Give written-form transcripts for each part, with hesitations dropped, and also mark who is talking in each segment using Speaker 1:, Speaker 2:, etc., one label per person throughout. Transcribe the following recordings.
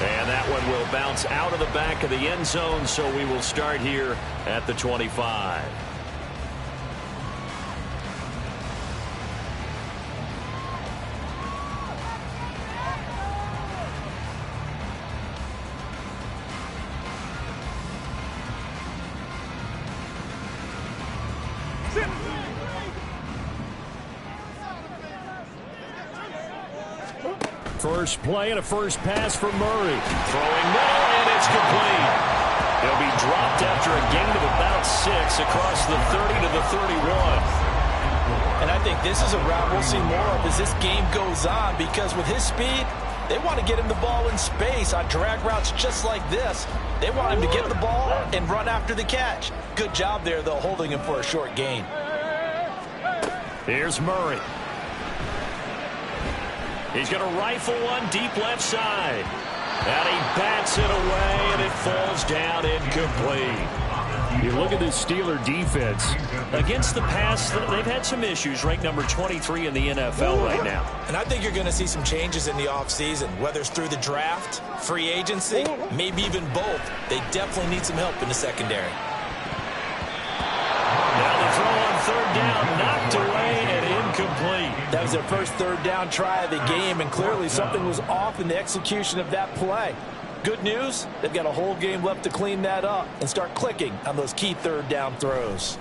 Speaker 1: And that one will bounce out of the back of the end zone, so we will start here at the 25. First play and a first pass for Murray. Throwing middle, and it's complete. He'll be dropped after a gain of about 6 across the 30 to the 31.
Speaker 2: And I think this is a route we'll see more of as this game goes on, because with his speed, they want to get him the ball in space on drag routes just like this. They want him to get the ball and run after the catch. Good job there, though, holding him for a short gain.
Speaker 1: Here's Murray. He's going to rifle one deep left side. And he bats it away, and it falls down incomplete. You look at this Steeler defense. Against the pass, they've had some issues. Ranked number 23 in the NFL right now.
Speaker 2: And I think you're going to see some changes in the offseason, whether it's through the draft, free agency, maybe even both. They definitely need some help in the secondary.
Speaker 1: Now the throw on third down, knocked away and incomplete.
Speaker 2: That was their first third down try of the game, and clearly something was off in the execution of that play. Good news, they've got a whole game left to clean that up and start clicking on those key third down throws.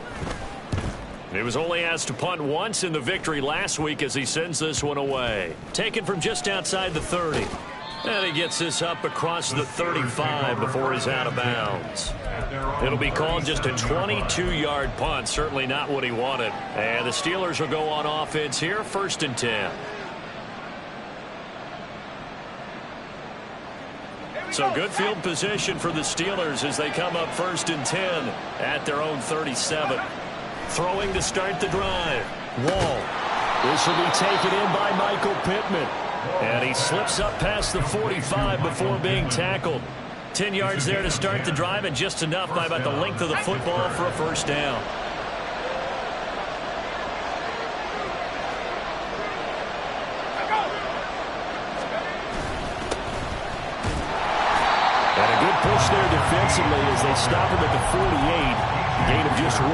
Speaker 1: He was only asked to punt once in the victory last week as he sends this one away. Taken from just outside the 30. And he gets this up across the 35 before he's out of bounds. It'll be called just a 22-yard punt. Certainly not what he wanted. And the Steelers will go on offense here, 1st and 10. So good field position for the Steelers as they come up 1st and 10 at their own 37. Throwing to start the drive. Wall. This will be taken in by Michael Pittman. And he slips up past the 45 before being tackled. 10 yards there to start the drive, and just enough by about the length of the football for a first down. And a good push there defensively as they stop him at the 48. Gain of just 1.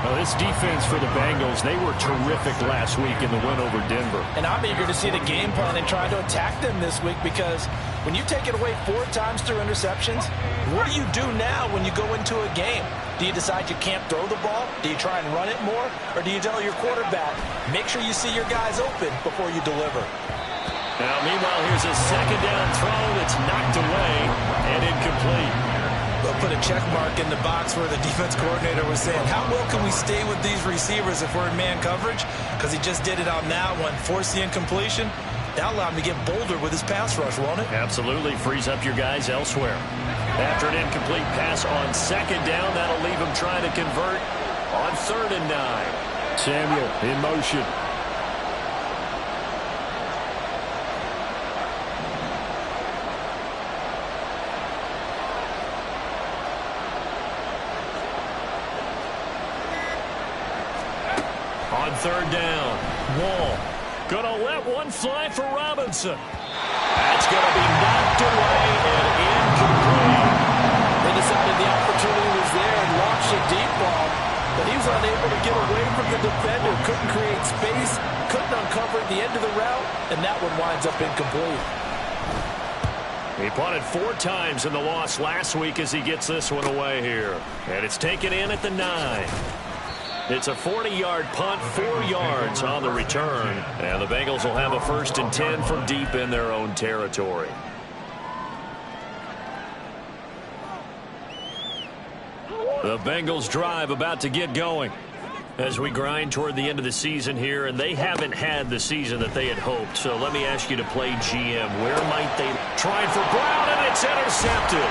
Speaker 1: Well, this defense for the Bengals, they were terrific last week in the win over Denver.
Speaker 2: And I'm eager to see the game plan and try to attack them this week, because when you take it away 4 times through interceptions, what do you do now when you go into a game? Do you decide you can't throw the ball? Do you try and run it more? Or do you tell your quarterback, make sure you see your guys open before you deliver?
Speaker 1: Now, meanwhile, here's a second down throw that's knocked away and incomplete.
Speaker 2: They'll put a check mark in the box where the defense coordinator was saying, how well can we stay with these receivers if we're in man coverage? Because he just did it on that one, forced the incompletion. That'll allow him to get bolder with his pass rush, won't it?
Speaker 1: Absolutely. Frees up your guys elsewhere. After an incomplete pass on second down, that'll leave him trying to convert on 3rd and 9. Samuel in motion. On 3rd down, Wall gonna let one fly for Robinson. That's gonna be knocked away and incomplete.
Speaker 2: They decided the opportunity was there and launched a deep ball, but he was unable to get away from the defender. Couldn't create space, couldn't uncover at the end of the route, and that one winds up incomplete.
Speaker 1: He punted 4 times in the loss last week as he gets this one away here. And it's taken in at the 9. It's a 40-yard punt, 4 yards on the return. And the Bengals will have a 1st and 10 from deep in their own territory. The Bengals drive about to get going as we grind toward the end of the season here, and they haven't had the season that they had hoped. So let me ask you to play GM. Where might they try for Brown, and it's intercepted.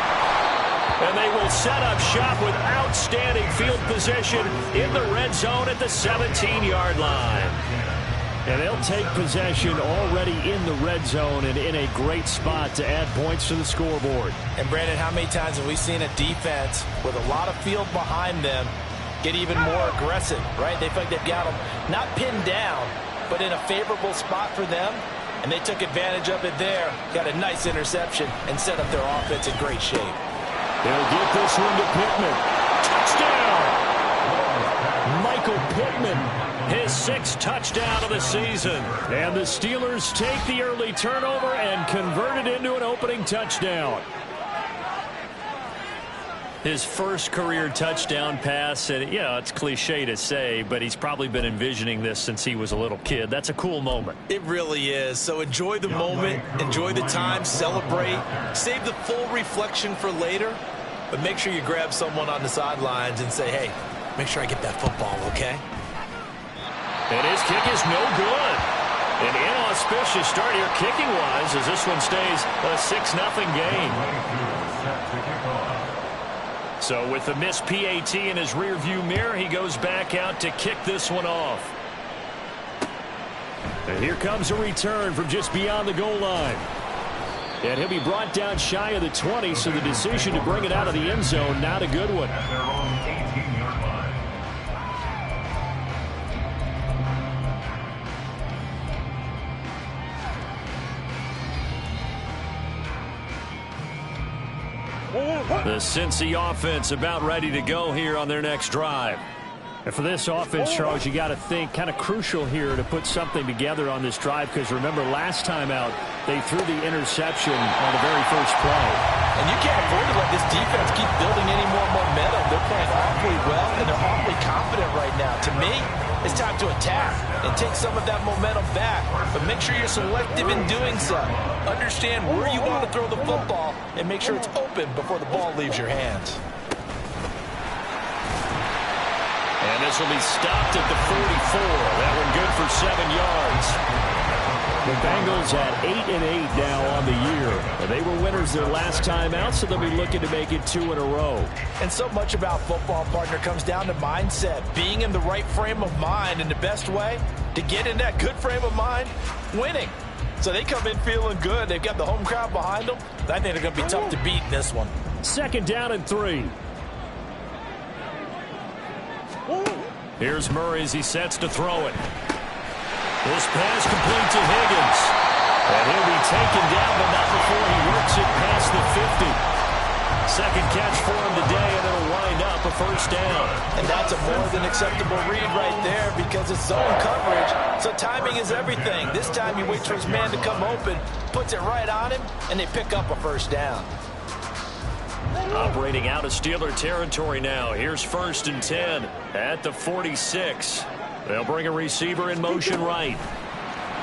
Speaker 1: And they will set up shop with outstanding field position in the red zone at the 17-yard line. And they'll take possession already in the red zone and in a great spot to add points to the scoreboard.
Speaker 2: And, Brandon, how many times have we seen a defense with a lot of field behind them get even more aggressive, right? They feel like they've got them not pinned down, but in a favorable spot for them. and they took advantage of it there. Got a nice interception and set up their offense in great shape.
Speaker 1: They'll get this one to Pittman. Touchdown! Michael Pittman, his 6th touchdown of the season. And the Steelers take the early turnover and convert it into an opening touchdown. His first career touchdown pass, and yeah, it's cliche to say, but he's probably been envisioning this since he was a little kid. That's a cool moment.
Speaker 2: It really is. So enjoy the moment, enjoy the time, celebrate, save the full reflection for later, but make sure you grab someone on the sidelines and say, hey, make sure I get that football, okay?
Speaker 1: And his kick is no good. An inauspicious start here kicking-wise as this one stays a 6-0 game. So with the missed PAT in his rearview mirror, he goes back out to kick this one off. And here comes a return from just beyond the goal line. And he'll be brought down shy of the 20, so the decision to bring it out of the end zone, not a good one. The Cincy offense about ready to go here on their next drive. And for this offense, Charles, you got to think kind of crucial here to put something together on this drive, because remember last time out they threw the interception on the very first play.
Speaker 2: And you can't afford to let this defense keep building any more momentum. They're playing awfully well, and they're awfully confident right now. To me, it's time to attack and take some of that momentum back, but make sure you're selective in doing so. Understand where you want to throw the football and make sure it's open before the ball leaves your hands.
Speaker 1: And this will be stopped at the 44. That one good for 7 yards. The Bengals at 8-8 now on the year. They were winners their last time out, so they'll be looking to make it 2 in a row.
Speaker 2: And so much about football, partner, comes down to mindset. Being in the right frame of mind, and the best way to get in that good frame of mind, winning. So they come in feeling good. They've got the home crowd behind them. I think they're going to be tough to beat in this one.
Speaker 1: 2nd down and 3. Here's Murray as he sets to throw it. This pass complete to Higgins. And he'll be taken down, but not before he works it past the 50. 2nd catch for him today, and it'll wind up a 1st down.
Speaker 2: And that's a more than acceptable read right there, because it's zone coverage. So timing is everything. This time he waits for his man to come open, puts it right on him, and they pick up a 1st down.
Speaker 1: Operating out of Steeler territory now. Here's 1st and 10 at the 46. They'll bring a receiver in motion right.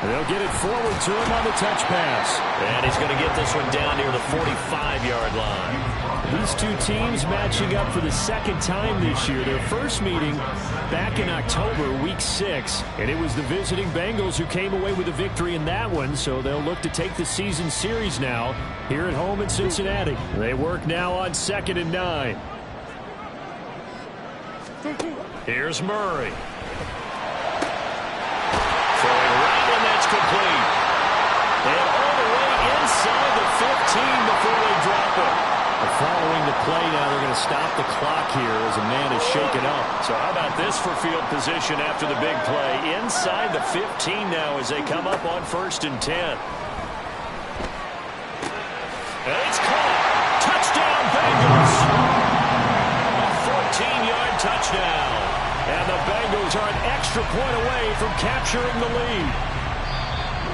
Speaker 1: They'll get it forward to him on the touch pass. And he's going to get this one down near the 45-yard line. These two teams matching up for the 2nd time this year. Their first meeting back in October, week 6. And it was the visiting Bengals who came away with a victory in that one. So they'll look to take the season series now here at home in Cincinnati. They work now on 2nd and 9. Here's Murray. Complete. And all the way inside the 15 before they drop it. Following the play now, they're going to stop the clock here as a man is shaken up. So how about this for field position after the big play? Inside the 15 now as they come up on 1st and 10. And it's caught. Touchdown Bengals. A 14-yard touchdown. And the Bengals are an extra point away from capturing the lead.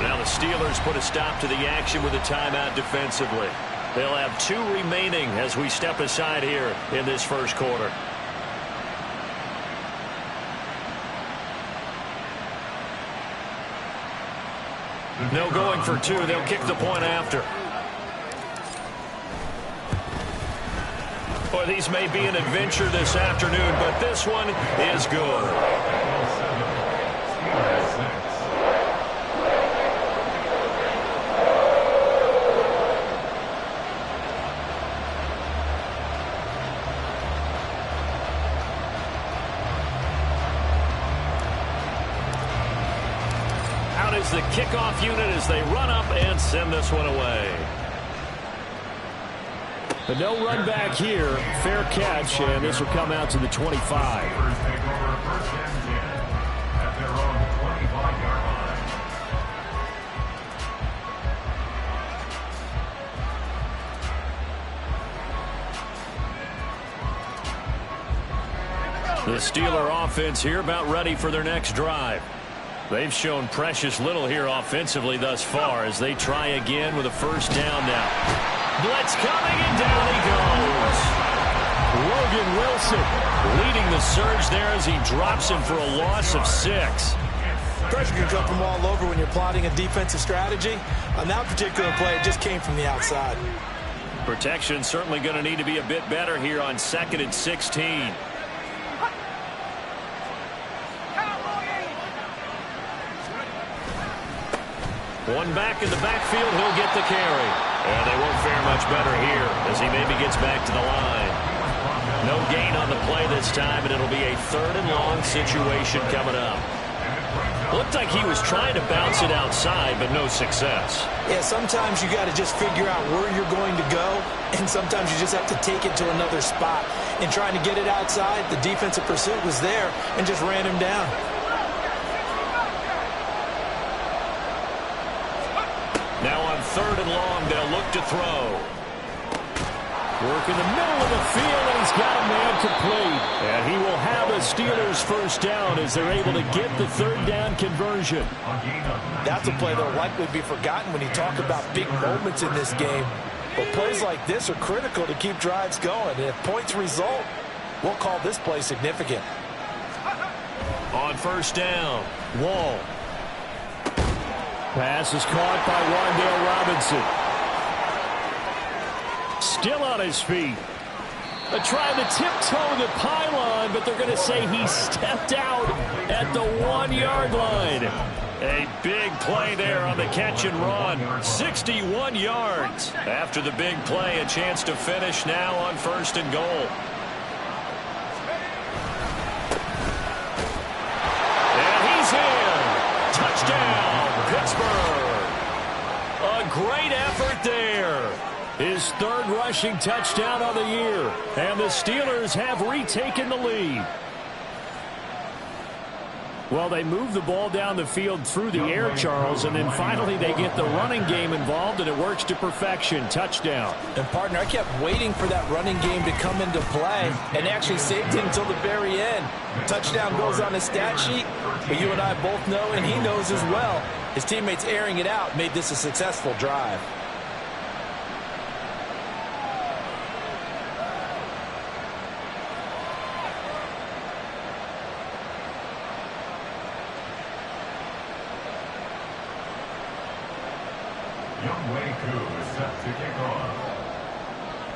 Speaker 1: Now the Steelers put a stop to the action with a timeout defensively. They'll have 2 remaining as we step aside here in this 1st quarter. No going for 2. They'll kick the point after. Boy, these may be an adventure this afternoon, but this one is good. The kickoff unit as they run up and send this one away. But no run back here. Fair catch, and this will come out to the 25. The Steeler offense here about ready for their next drive. They've shown precious little here offensively thus far as they try again with a first down now. Blitz coming, and down he goes. Logan Wilson leading the surge there as he drops him for a loss of 6.
Speaker 2: Pressure can come from all over when you're plotting a defensive strategy. On that particular play, it just came from the outside.
Speaker 1: Protection certainly going to need to be a bit better here on 2nd and 16. One back in the backfield, he'll get the carry. And they won't fare much better here as he maybe gets back to the line. No gain on the play this time, and it'll be a 3rd and long situation coming up. Looked like he was trying to bounce it outside, but no success.
Speaker 2: Yeah, sometimes you got to just figure out where you're going to go, and sometimes you just have to take it to another spot. And trying to get it outside, the defensive pursuit was there and just ran him down.
Speaker 1: Now on 3rd and long, they'll look to throw. Work in the middle of the field, and he's got a man complete. And he will have a Steelers first down as they're able to get the 3rd down conversion.
Speaker 2: That's a play that will likely be forgotten when you talk about big moments in this game. But plays like this are critical to keep drives going. And if points result, we'll call this play significant.
Speaker 1: On first down, Wall.
Speaker 3: Pass is caught by Wan'Dale Robinson. Still on his feet. Trying to tiptoe the pylon, but they're going to say he stepped out at the 1-yard line.
Speaker 1: A big play there on the catch and run. 61 yards. After the big play, a chance to finish now on 1st and goal. And he's in. Touchdown, Pittsburgh. A great effort there.
Speaker 3: His 3rd rushing touchdown on the year. And the Steelers have retaken the lead. Well, they move the ball down the field through the air, Charles, and then finally they get the running game involved, and it works to perfection. Touchdown.
Speaker 2: And, partner, I kept waiting for that running game to come into play and actually saved it until the very end. Touchdown goes on his stat sheet, but you and I both know, and he knows as well, his teammates airing it out made this a successful drive.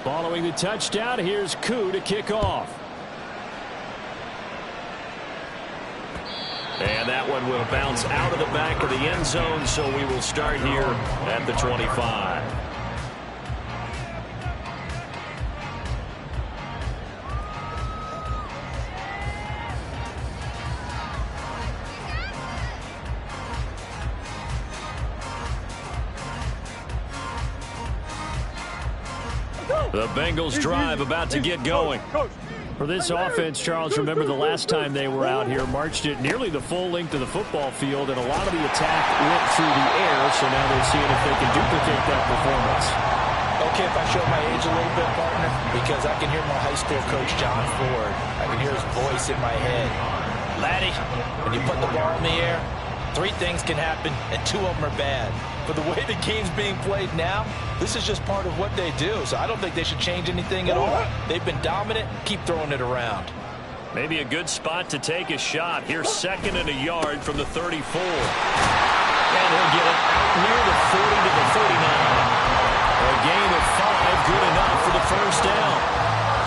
Speaker 3: Following the touchdown, here's Koo to kick off.
Speaker 1: And that one will bounce out of the back of the end zone, so we will start here at the 25. The Bengals drive about to get going.
Speaker 3: For this offense, Charles, remember the last time they were out here, marched it nearly the full length of the football field, and a lot of the attack went through the air, so now they're seeing if they can duplicate that performance.
Speaker 2: Okay, if I show my age a little bit, partner, because I can hear my high school coach, John Ford. I can hear his voice in my head. Laddie, when you put the ball in the air, 3 things can happen, and 2 of them are bad. But the way the game's being played now, this is just part of what they do. So I don't think they should change anything at all. They've been dominant. Keep throwing it around.
Speaker 1: Maybe a good spot to take a shot. Here's 2nd and a yard from the 34. And he'll get it out near the 40 to the 39. A gain of 5, good enough for the first down.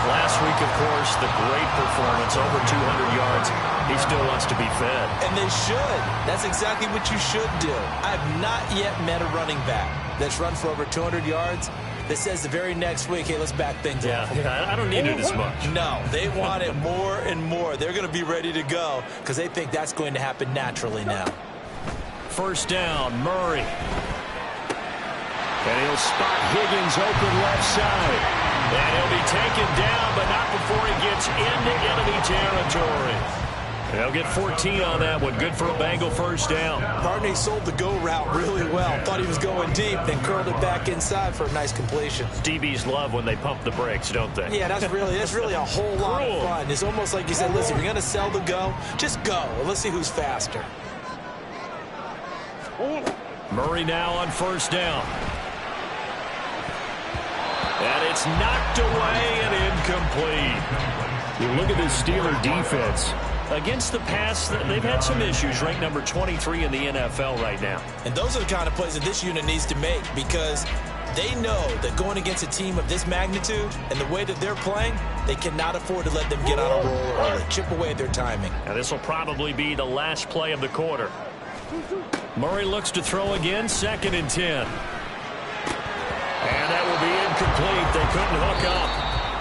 Speaker 1: Last week, of course, the great performance, over 200 yards. He still wants to be fed.
Speaker 2: And they should. That's exactly what you should do. I have not yet met a running back that's run for over 200 yards that says the very next week, hey, let's back things up.
Speaker 1: Yeah, I don't need it as much.
Speaker 2: No, they want it more and more. They're going to be ready to go because they think that's going to happen naturally now.
Speaker 1: First down, Murray. And he'll spot Higgins open left side. And he'll be taken down, but not before he gets into enemy territory. They'll get 14 on that one. Good for a Bengal first down.
Speaker 2: Partney sold the go route really well. Thought he was going deep, then curled it back inside for a nice completion.
Speaker 1: DBs love when they pump the brakes, don't they?
Speaker 2: Yeah, that's really a whole lot of fun. It's almost like you said, listen, if you're going to sell the go, just go. Let's see who's faster.
Speaker 1: Murray now on first down. And it's knocked away and incomplete.
Speaker 3: You look at this Steeler defense.
Speaker 1: Against the pass, they've had some issues. Ranked number 23 in the NFL right now.
Speaker 2: And those are the kind of plays that this unit needs to make, because they know that going against a team of this magnitude and the way that they're playing, they cannot afford to let them get on a roll early. Chip away at their timing.
Speaker 1: And this will probably be the last play of the quarter. Murray looks to throw again, 2nd and 10. And that will be incomplete. They couldn't hook up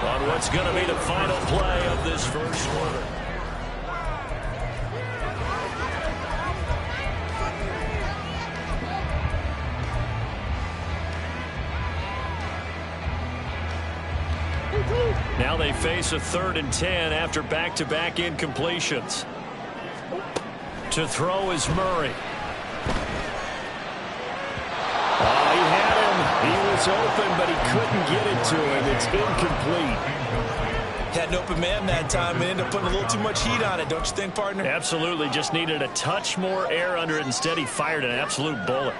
Speaker 1: on what's going to be the final play of this first quarter. Now they face a 3rd and 10 after back-to-back incompletions. To throw is Murray.
Speaker 3: He had him. He was open, but he couldn't get it to him. It's incomplete.
Speaker 2: Had an open man that time and ended up putting a little too much heat on it, don't you think, partner?
Speaker 1: Absolutely. Just needed a touch more air under it. Instead, he fired an absolute bullet.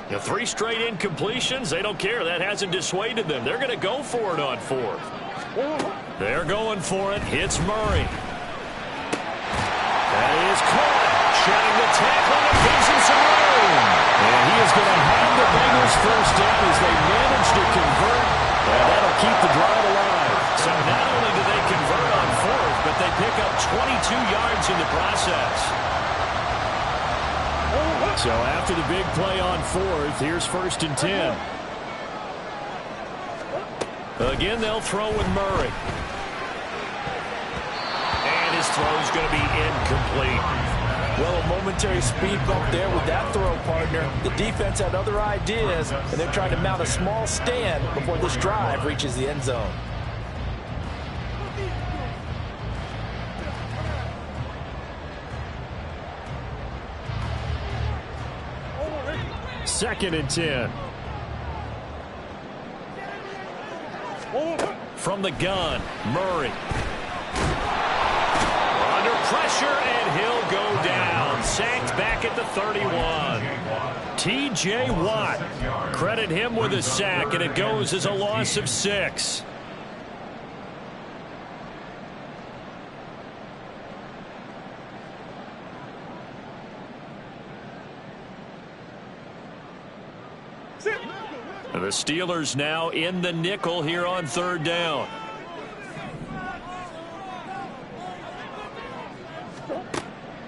Speaker 1: The 3 straight incompletions, they don't care. That hasn't dissuaded them. They're going to go for it on 4th. They're going for it. Hits Murray. That is caught. Shedding the tackle and gives him some room.
Speaker 3: And he is going to have the Bengals first down as they manage to convert. And that'll keep the drive alive.
Speaker 1: So not only do they convert on 4th, but they pick up 22 yards in the process.
Speaker 3: So after the big play on 4th, here's 1st and 10.
Speaker 1: Again, they'll throw with Murray. And his throw's going to be incomplete.
Speaker 2: Well, a momentary speed bump there with that throw, partner. The defense had other ideas, and they're trying to mount a small stand before this drive reaches the end zone.
Speaker 3: Second and 10.
Speaker 1: From the gun, Murray. Under pressure, and he'll go down. Sacked back at the 31. T.J. Watt. Credit him with a sack, and it goes as a loss of 6. The Steelers now in the nickel here on 3rd down.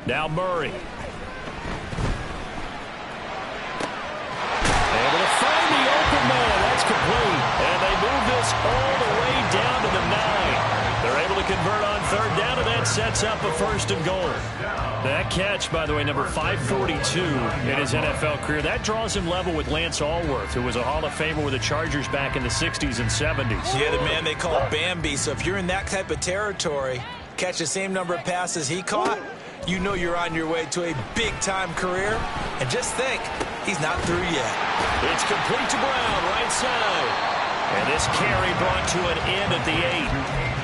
Speaker 1: Now Murray. Able to find the open man. That's complete. And they move this all the way down to the 9. They're able to convert on 3rd down, and that sets up a 1st and goal. That catch, by the way, number 542 in his NFL career. That draws him level with Lance Allworth, who was a Hall of Famer with the Chargers back in the 60s and 70s.
Speaker 2: Yeah, the man they call Bambi. So if you're in that type of territory, catch the same number of passes he caught, you know you're on your way to a big-time career. And just think, he's not through yet.
Speaker 1: It's complete to Brown, right side. And this carry brought to an end at the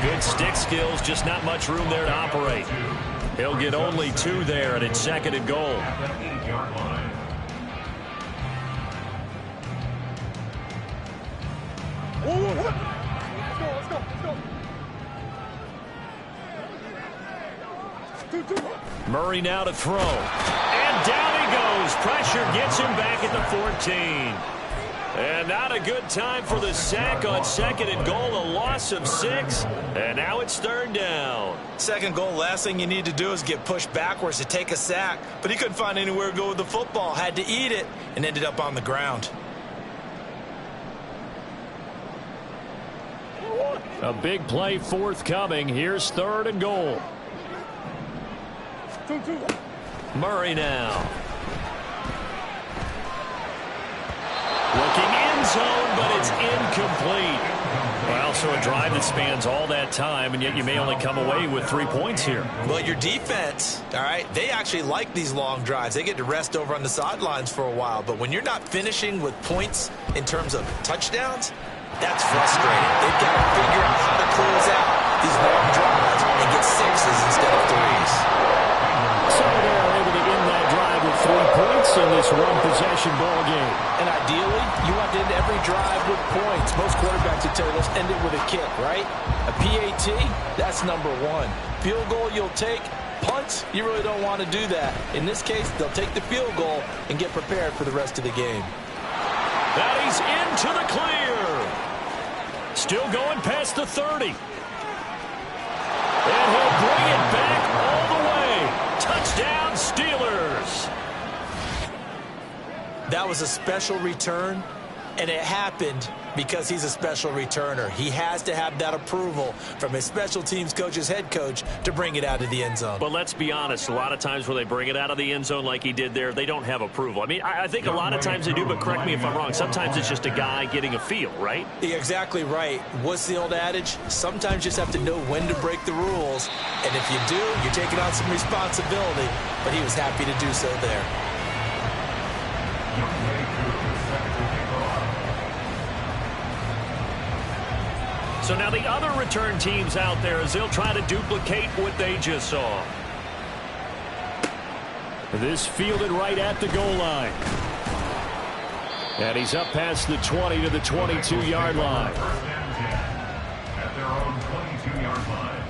Speaker 1: 8. Good stick skills, just not much room there to operate. He'll get only 2 there, and it's 2nd and goal. Murray now to throw. And down he goes. Pressure gets him back at the 14. And not a good time for the sack on 2nd and goal. A loss of 6. And now it's 3rd down.
Speaker 2: 2nd goal, last thing you need to do is get pushed backwards to take a sack. But he couldn't find anywhere to go with the football. Had to eat it and ended up on the ground.
Speaker 3: A big play forthcoming. Here's 3rd and goal.
Speaker 1: Murray now. Looking zone, but it's incomplete. Well, so a drive that spans all that time, and yet you may only come away with 3 points here.
Speaker 2: Well, your defense, all right, they actually like these long drives. They get to rest over on the sidelines for a while. But when you're not finishing with points in terms of touchdowns, that's frustrating. They've got to figure out how to close out these long drives and get sixes instead of threes.
Speaker 3: So they're able to end that drive with 3 points in this one-possession ball game.
Speaker 2: And ideally, you want to end every drive with points. Most quarterbacks would tell you, let's end it with a kick, right? A PAT, that's number one. Field goal you'll take. Punts, you really don't want to do that. In this case, they'll take the field goal and get prepared for the rest of the game.
Speaker 1: That he's into the clear. Still going past the 30. And he'll bring it back all the way. Touchdown, Steelers.
Speaker 2: That was a special return, and it happened because he's a special returner. He has to have that approval from his special teams coach's head coach to bring it out of the end zone.
Speaker 1: But let's be honest, a lot of times when they bring it out of the end zone like he did there, they don't have approval. I mean, I think a lot of times they do, but correct me if I'm wrong. Sometimes it's just a guy getting a feel, right?
Speaker 2: You're exactly right. What's the old adage? Sometimes you just have to know when to break the rules. And if you do, you're taking on some responsibility. But he was happy to do so there.
Speaker 1: So now the other return teams out there as they'll try to duplicate what they just saw.
Speaker 3: This fielded right at the goal line. And he's up past the 20 to the 22-yard line.
Speaker 4: At their own 22-yard line.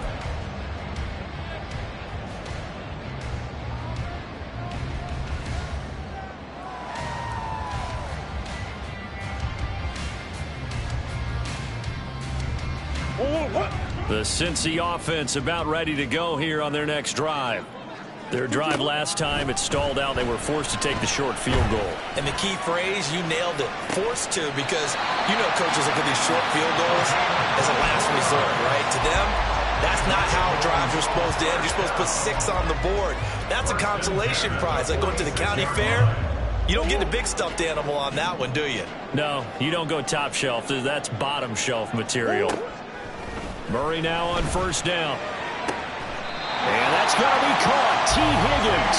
Speaker 1: The Cincy offense about ready to go here on their next drive. Their drive last time, it stalled out. They were forced to take the short field goal.
Speaker 2: And the key phrase, you nailed it, forced to, because you know coaches look at these short field goals as a last resort, right? To them, that's not how drives are supposed to end. You're supposed to put 6 on the board. That's a consolation prize. Like going to the county fair, you don't get the big stuffed animal on that one, do you?
Speaker 1: No, you don't go top shelf. That's bottom shelf material. Murray now on first down. And that's going to be caught. T. Higgins.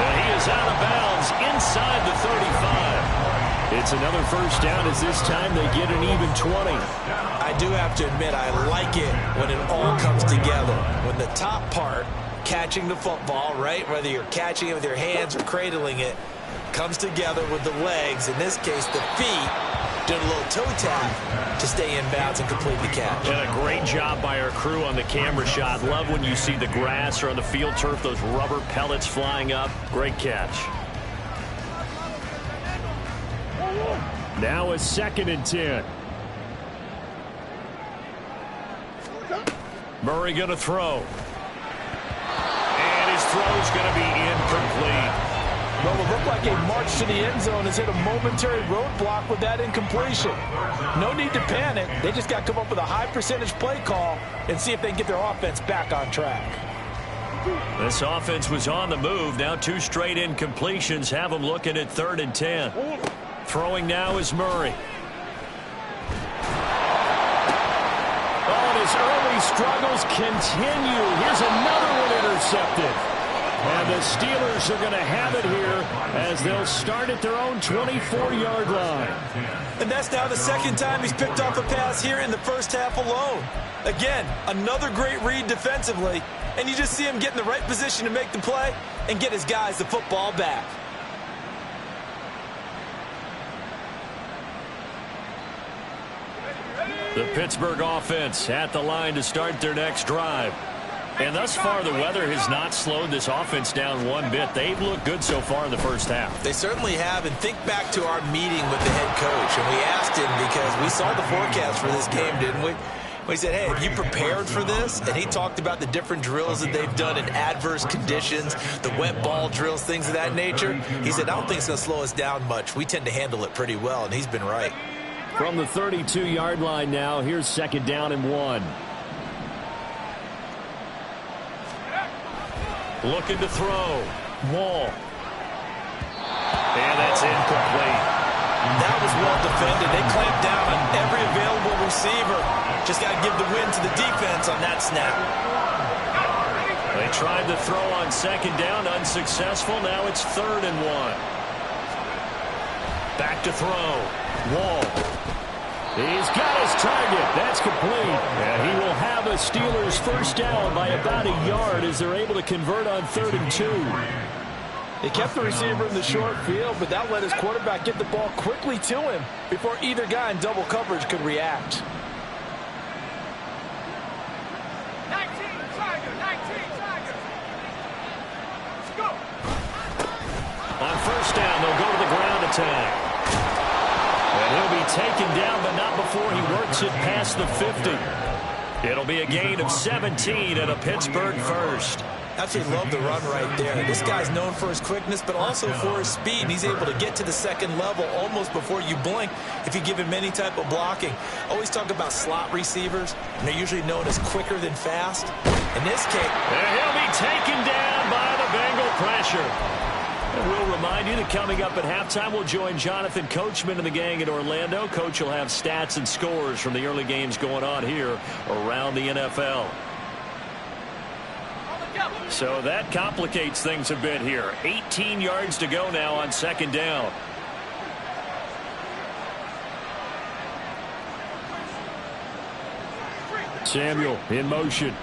Speaker 1: And he is out of bounds inside the 35. It's another first down as this time they get an even 20.
Speaker 2: I do have to admit, I like it when it all comes together. When the top part, catching the football, right, whether you're catching it with your hands or cradling it, comes together with the legs, in this case the feet, doing a little toe tap to stay in bounds and complete the catch.
Speaker 1: And a great job by our crew on the camera shot. Love when you see the grass or on the field turf, those rubber pellets flying up. Great catch.
Speaker 3: Now a 2nd and 10.
Speaker 1: Murray going to throw. And his throw's going to be incomplete.
Speaker 2: Well, it looked like a march to the end zone has hit a momentary roadblock with that incompletion. No need to panic. They just got to come up with a high percentage play call and see if they can get their offense back on track.
Speaker 1: This offense was on the move. Now 2 straight incompletions have them looking at 3rd and 10. Throwing now is Murray.
Speaker 3: Oh, and his early struggles continue. Here's another one intercepted. And the Steelers are going to have it here as they'll start at their own 24-yard line.
Speaker 2: And that's now the 2nd time he's picked off a pass here in the first half alone. Again, another great read defensively, and you just see him get in the right position to make the play and get his guys the football back.
Speaker 1: The Pittsburgh offense at the line to start their next drive. And thus far, the weather has not slowed this offense down one bit. They've looked good so far in the first half.
Speaker 2: They certainly have. And think back to our meeting with the head coach. And we asked him, because we saw the forecast for this game, didn't we? We said, hey, have you prepared for this? And he talked about the different drills that they've done in adverse conditions, the wet ball drills, things of that nature. He said, I don't think it's going to slow us down much. We tend to handle it pretty well, and he's been right.
Speaker 3: From the 32-yard line now, here's 2nd down and 1.
Speaker 1: Looking to throw. Wall. And that's incomplete.
Speaker 2: That was well defended. They clamped down on every available receiver. Just got to give the win to the defense on that snap.
Speaker 1: They tried to throw on second down, unsuccessful. Now it's 3rd and 1. Back to throw. Wall.
Speaker 3: He's got his target. That's complete. And he will have a Steelers first down by about a yard as they're able to convert on 3rd and 2.
Speaker 2: They kept the receiver in the short field, but that let his quarterback get the ball quickly to him before either guy in double coverage could react.
Speaker 5: 19 Tigers. Let's go.
Speaker 1: On first down, they'll go to the ground attack. And he'll be taken down, but not before he works it past the 50. It'll be a gain of 17 and a Pittsburgh first.
Speaker 2: Absolutely love the run right there. This guy's known for his quickness, but also for his speed. And he's able to get to the second level almost before you blink if you give him any type of blocking. Always talk about slot receivers, and they're usually known as quicker than fast. In this case,
Speaker 1: and he'll be taken down by the Bengal pressure. And we'll remind you that coming up at halftime, we'll join Jonathan Coachman and the gang in Orlando. Coach will have stats and scores from the early games going on here around the NFL. So that complicates things a bit here. 18 yards to go now on second down.
Speaker 3: Samuel in motion.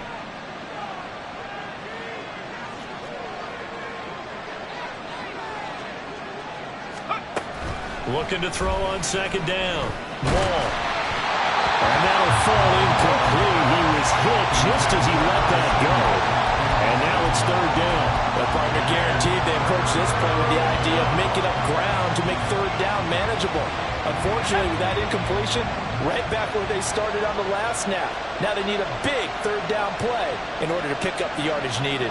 Speaker 1: Looking to throw on second down.
Speaker 3: Ball. And that'll fall incomplete. He was hit just as he let that go. And now it's 3rd down.
Speaker 2: The partner guaranteed they approach this play with the idea of making up ground to make 3rd down manageable. Unfortunately, with that incompletion, right back where they started on the last snap. Now they need a big 3rd down play in order to pick up the yardage needed.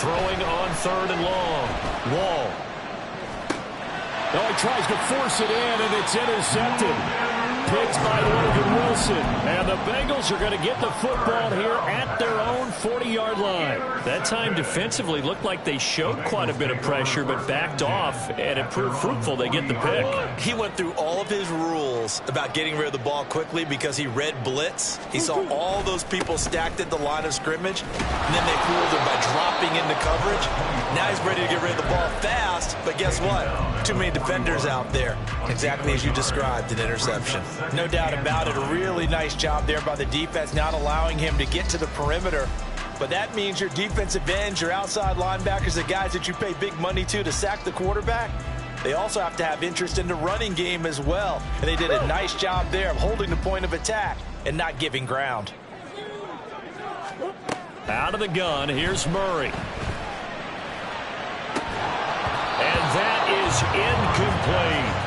Speaker 1: Throwing on 3rd and long. Wall.
Speaker 3: Oh, he tries to force it in, and it's intercepted. Picked by Logan Wilson. And the Bengals are going to get the football here at their own 40-yard line.
Speaker 1: That time defensively looked like they showed quite a bit of pressure, but backed off, and it proved fruitful. They get the pick.
Speaker 2: He went through all of his rules about getting rid of the ball quickly because he read blitz. He saw all those people stacked at the line of scrimmage, and then they fooled him by dropping into coverage. Now he's ready to get rid of the ball fast, but guess what? Too many defenders out there. Exactly as you described, an interception. No doubt about it. A really nice job there by the defense, not allowing him to get to the perimeter. But that means your defensive ends, your outside linebackers, the guys that you pay big money to sack the quarterback, they also have to have interest in the running game as well. And they did a nice job there of holding the point of attack and not giving ground.
Speaker 1: Out of the gun, here's Murray. And that is incomplete.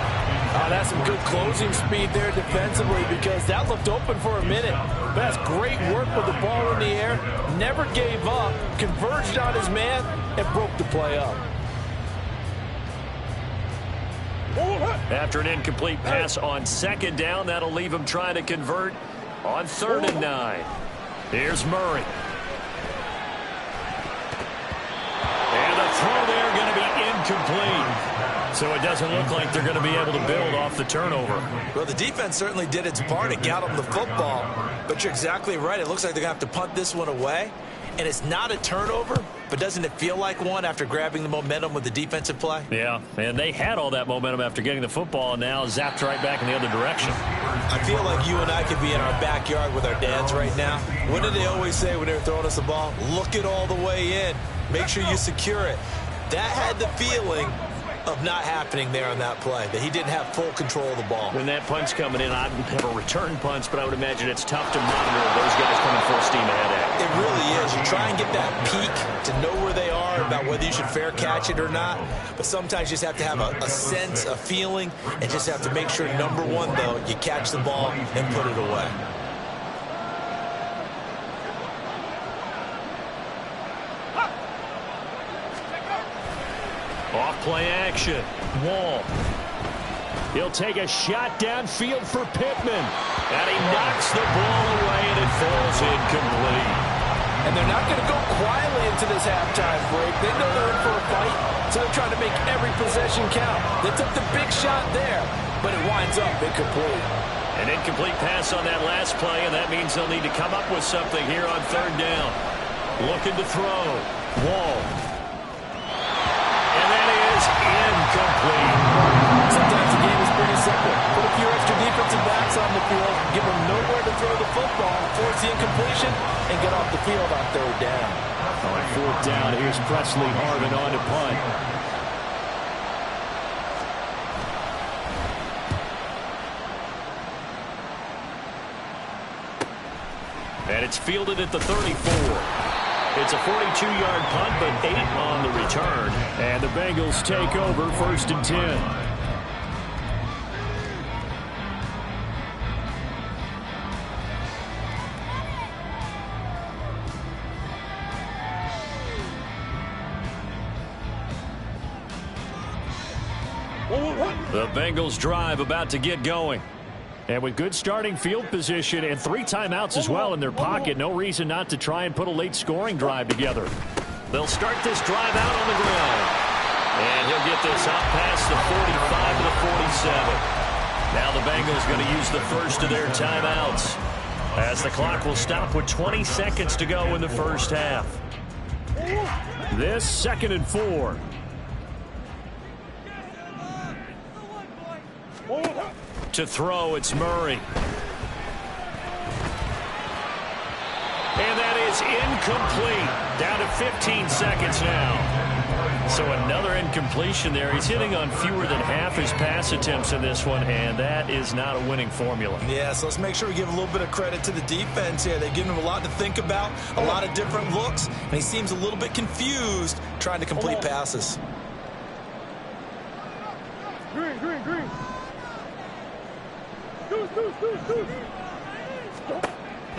Speaker 2: Oh, that's some good closing speed there defensively because that looked open for a minute. But that's great work with the ball in the air. Never gave up, converged on his man, and broke the play up.
Speaker 1: After an incomplete pass on second down, that'll leave him trying to convert on 3rd and 9. Here's Murray. And the throw there going to be incomplete. So it doesn't look like they're going to be able to build off the turnover.
Speaker 2: Well, the defense certainly did its part. It got them the football. But you're exactly right. It looks like they're going to have to punt this one away. And it's not a turnover, but doesn't it feel like one after grabbing the momentum with the defensive play?
Speaker 1: Yeah, and they had all that momentum after getting the football, and now zapped right back in the other direction.
Speaker 2: I feel like you and I could be in our backyard with our dads right now. What did they always say when they were throwing us the ball? Look it all the way in. Make sure you secure it. That had the feeling of not happening there on that play, that he didn't have full control of the ball.
Speaker 1: When that punt's coming in, I'd have a return punch, but I would imagine it's tough to monitor those guys coming full steam ahead at.
Speaker 2: It really is. You try and get that peek to know where they are, about whether you should fair catch it or not, but sometimes you just have to have a sense, a feeling, and just have to make sure, number one, though, you catch the ball and put it away.
Speaker 1: Off play action. Wall. He'll take a shot downfield for Pittman. And he knocks the ball away, and it falls incomplete.
Speaker 2: And they're not going to go quietly into this halftime break. They know they're in for a fight, so they're trying to make every possession count. They took the big shot there, but it winds up incomplete.
Speaker 1: An incomplete pass on that last play, and that means they'll need to come up with something here on third down. Looking to throw. Wall. And that is incomplete.
Speaker 2: Sometimes the game is pretty simple. Put a few extra defensive backs on the field, give them nowhere to throw the football, force the incompletion, and get off the field on third down.
Speaker 3: On fourth down, here's Presley Harvin on to punt.
Speaker 1: And it's fielded at the 34. It's a 42-yard punt, but 8 on the return.
Speaker 3: And the Bengals take over 1st and 10.
Speaker 1: The Bengals drive about to get going.
Speaker 3: And with good starting field position and 3 timeouts as well in their pocket, no reason not to try and put a late scoring drive together.
Speaker 1: They'll start this drive out on the ground. And he'll get this out past the 45 to the 47. Now the Bengals going to use the first of their timeouts, as the clock will stop with 20 seconds to go in the first half.
Speaker 3: This 2nd and 4.
Speaker 1: To throw, it's Murray. And that is incomplete. Down to 15 seconds now. So another incompletion there. He's hitting on fewer than half his pass attempts in this one, and that is not a winning formula.
Speaker 2: Yeah, so let's make sure we give a little bit of credit to the defense here. They've given him a lot to think about, a lot of different looks, and he seems a little bit confused trying to complete passes.
Speaker 5: Green, green, green.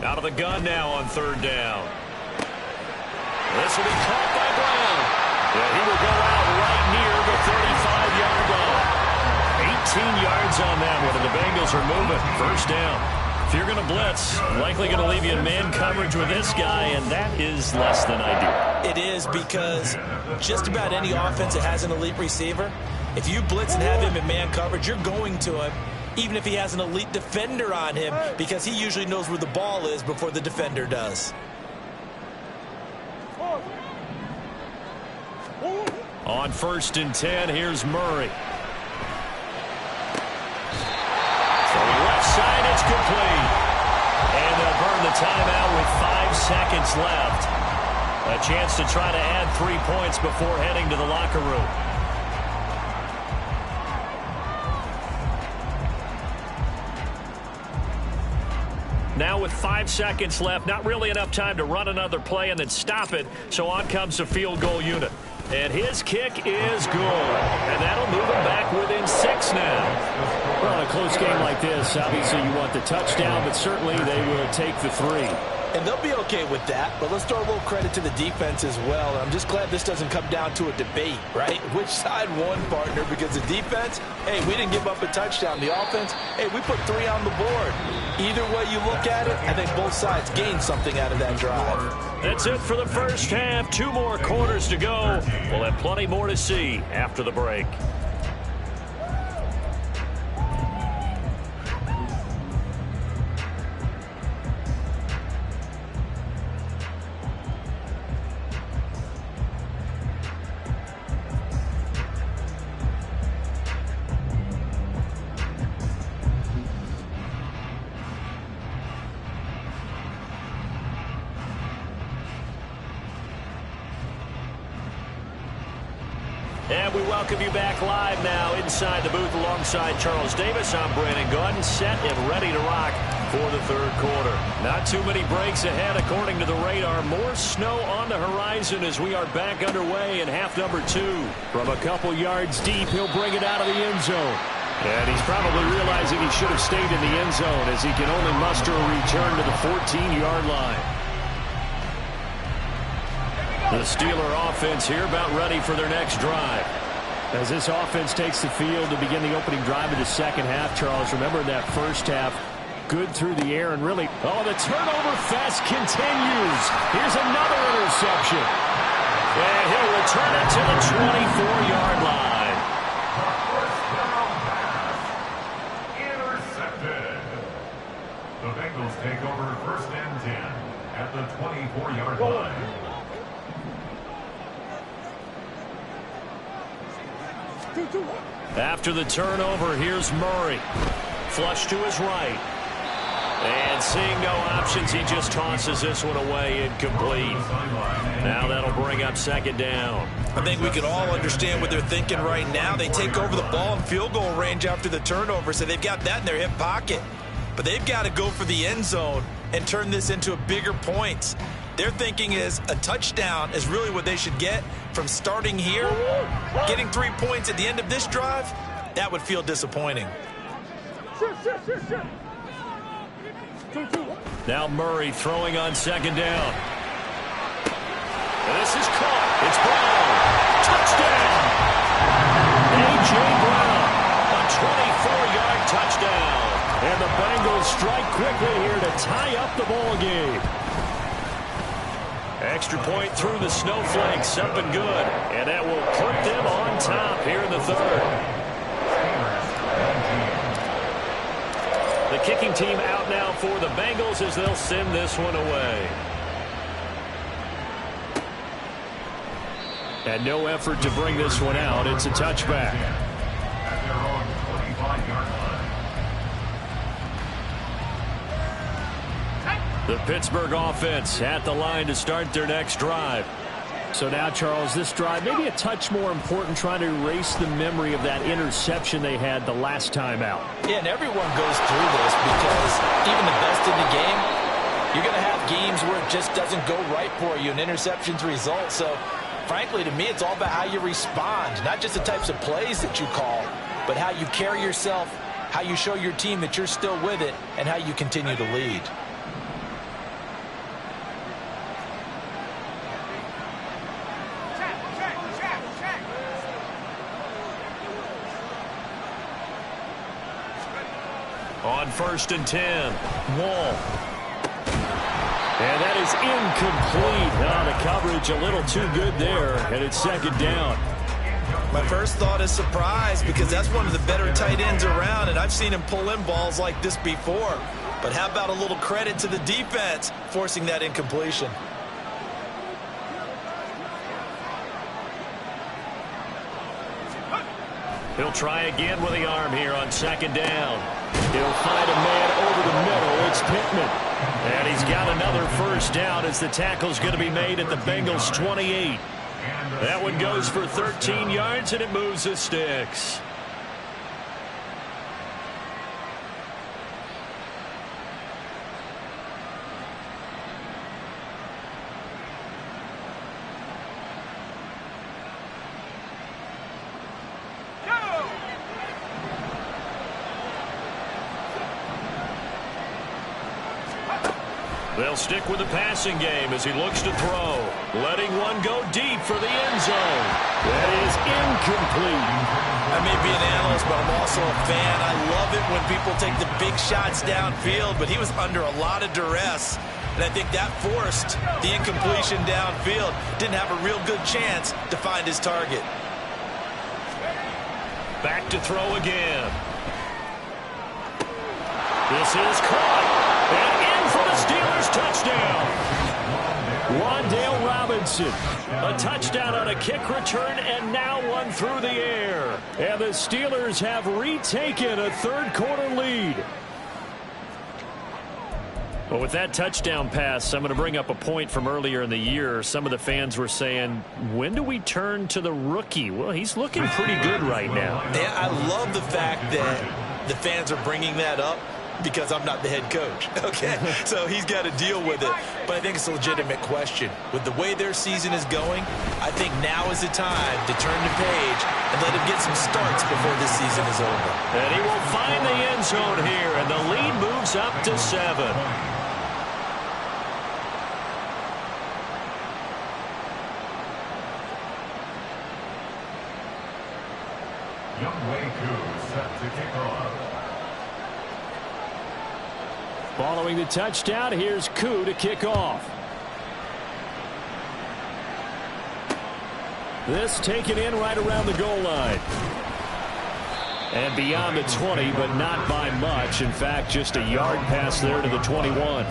Speaker 1: Out of the gun now on third down. This will be caught by Brown. Yeah, he will go out right near the 35-yard line. 18 yards on that one, and the Bengals are moving. First down. If you're going to blitz, likely going to leave you in man coverage with this guy, and that is less than ideal.
Speaker 2: It is, because just about any offense that has an elite receiver, if you blitz and have him in man coverage, you're going to him, even if he has an elite defender on him, because he usually knows where the ball is before the defender does.
Speaker 1: On 1st and 10, here's Murray. Throwing left side, it's complete. And they'll burn the timeout with 5 seconds left. A chance to try to add 3 points before heading to the locker room. Now with 5 seconds left, not really enough time to run another play and then stop it, so on comes the field goal unit. And his kick is good, and that'll move him back within 6 now.
Speaker 3: Well, in a close game like this, obviously you want the touchdown, but certainly they will take the 3.
Speaker 2: And they'll be okay with that, but let's throw a little credit to the defense as well. And I'm just glad this doesn't come down to a debate, right? Which side won, partner? Because the defense, hey, we didn't give up a touchdown. The offense, hey, we put 3 on the board. Either way you look at it, I think both sides gained something out of that drive.
Speaker 1: That's it for the first half. 2 more quarters to go. We'll have plenty more to see after the break. And we welcome you back live now inside the booth alongside Charles Davis. I'm Brandon Gaudin, set and ready to rock for the third quarter. Not too many breaks ahead according to the radar. More snow on the horizon as we are back underway in half number 2.
Speaker 3: From a couple yards deep, he'll bring it out of the end zone. And he's probably realizing he should have stayed in the end zone, as he can only muster a return to the 14-yard line.
Speaker 1: The Steeler offense here about ready for their next drive.
Speaker 3: As this offense takes the field to begin the opening drive of the second half, Charles, remember in that first half, good through the air and really... Oh, the turnover fest continues. Here's another interception.
Speaker 1: And he'll return it to the 24-yard line.
Speaker 4: First down pass. Intercepted. The Bengals take over first and 10 at the 24-yard line.
Speaker 1: After the turnover, here's Murray. Flush to his right. And seeing no options, he just tosses this one away, incomplete. Now that'll bring up second down.
Speaker 2: I think we can all understand what they're thinking right now. They take over the ball in field goal range after the turnover, so they've got that in their hip pocket. But they've got to go for the end zone and turn this into a bigger point. Their thinking is a touchdown is really what they should get from starting here. Getting 3 points at the end of this drive, that would feel disappointing.
Speaker 1: Now Murray throwing on second down. And this is caught. It's Brown. Touchdown. A.J. Brown. A 24-yard touchdown.
Speaker 3: And the Bengals strike quickly here to tie up the ball game.
Speaker 1: Extra point through the snowflakes. Up and good. And that will put them on top here in the third. The kicking team out now for the Bengals as they'll send this one away. And no effort to bring this one out. It's a touchback.
Speaker 4: At their own 25-yard line.
Speaker 1: The Pittsburgh offense at the line to start their next drive.
Speaker 3: So now, Charles, this drive maybe a touch more important, trying to erase the memory of that interception they had the last time out.
Speaker 2: Yeah, and everyone goes through this because even the best in the game, you're going to have games where it just doesn't go right for you and interceptions result. So, frankly, to me, it's all about how you respond, not just the types of plays that you call, but how you carry yourself, how you show your team that you're still with it, and how you continue to lead.
Speaker 1: On first and 10, Wall. And that is incomplete. The coverage a little too good there, and it's second down.
Speaker 2: My first thought is surprise because that's one of the better tight ends around, and I've seen him pull in balls like this before. But how about a little credit to the defense forcing that incompletion?
Speaker 1: He'll try again with the arm here on second down. He'll find a man over the middle. It's Pittman. And he's got another first down as the tackle's going to be made at the Bengals' 28. That one goes for 13 yards, and it moves the sticks. They'll stick with the passing game as he looks to throw. Letting one go deep for the end zone. That is incomplete.
Speaker 2: I may be an analyst, but I'm also a fan. I love it when people take the big shots downfield, but he was under a lot of duress. And I think that forced the incompletion downfield. Didn't have a real good chance to find his target.
Speaker 1: Back to throw again. This is caught. And in for the Steelers touchdown. Wan'Dale Robinson. A touchdown on a kick return and now one through the air.
Speaker 3: And the Steelers have retaken a third-quarter lead.
Speaker 1: Well, with that touchdown pass, I'm going to bring up a point from earlier in the year. Some of the fans were saying, when do we turn to the rookie? Well, he's looking pretty good right now.
Speaker 2: Yeah, I love the fact that the fans are bringing that up because I'm not the head coach. Okay, so he's got to deal with it. But I think it's a legitimate question. With the way their season is going, I think now is the time to turn the page and let him get some starts before this season is over.
Speaker 1: And he will find the end zone here, and the lead moves up to 7.
Speaker 4: Young Wei Koo set to kick off.
Speaker 3: Following the touchdown, here's Koo to kick off. This taken in right around the goal line. And beyond the 20, but not by much. In fact, just a yard pass there to the 21.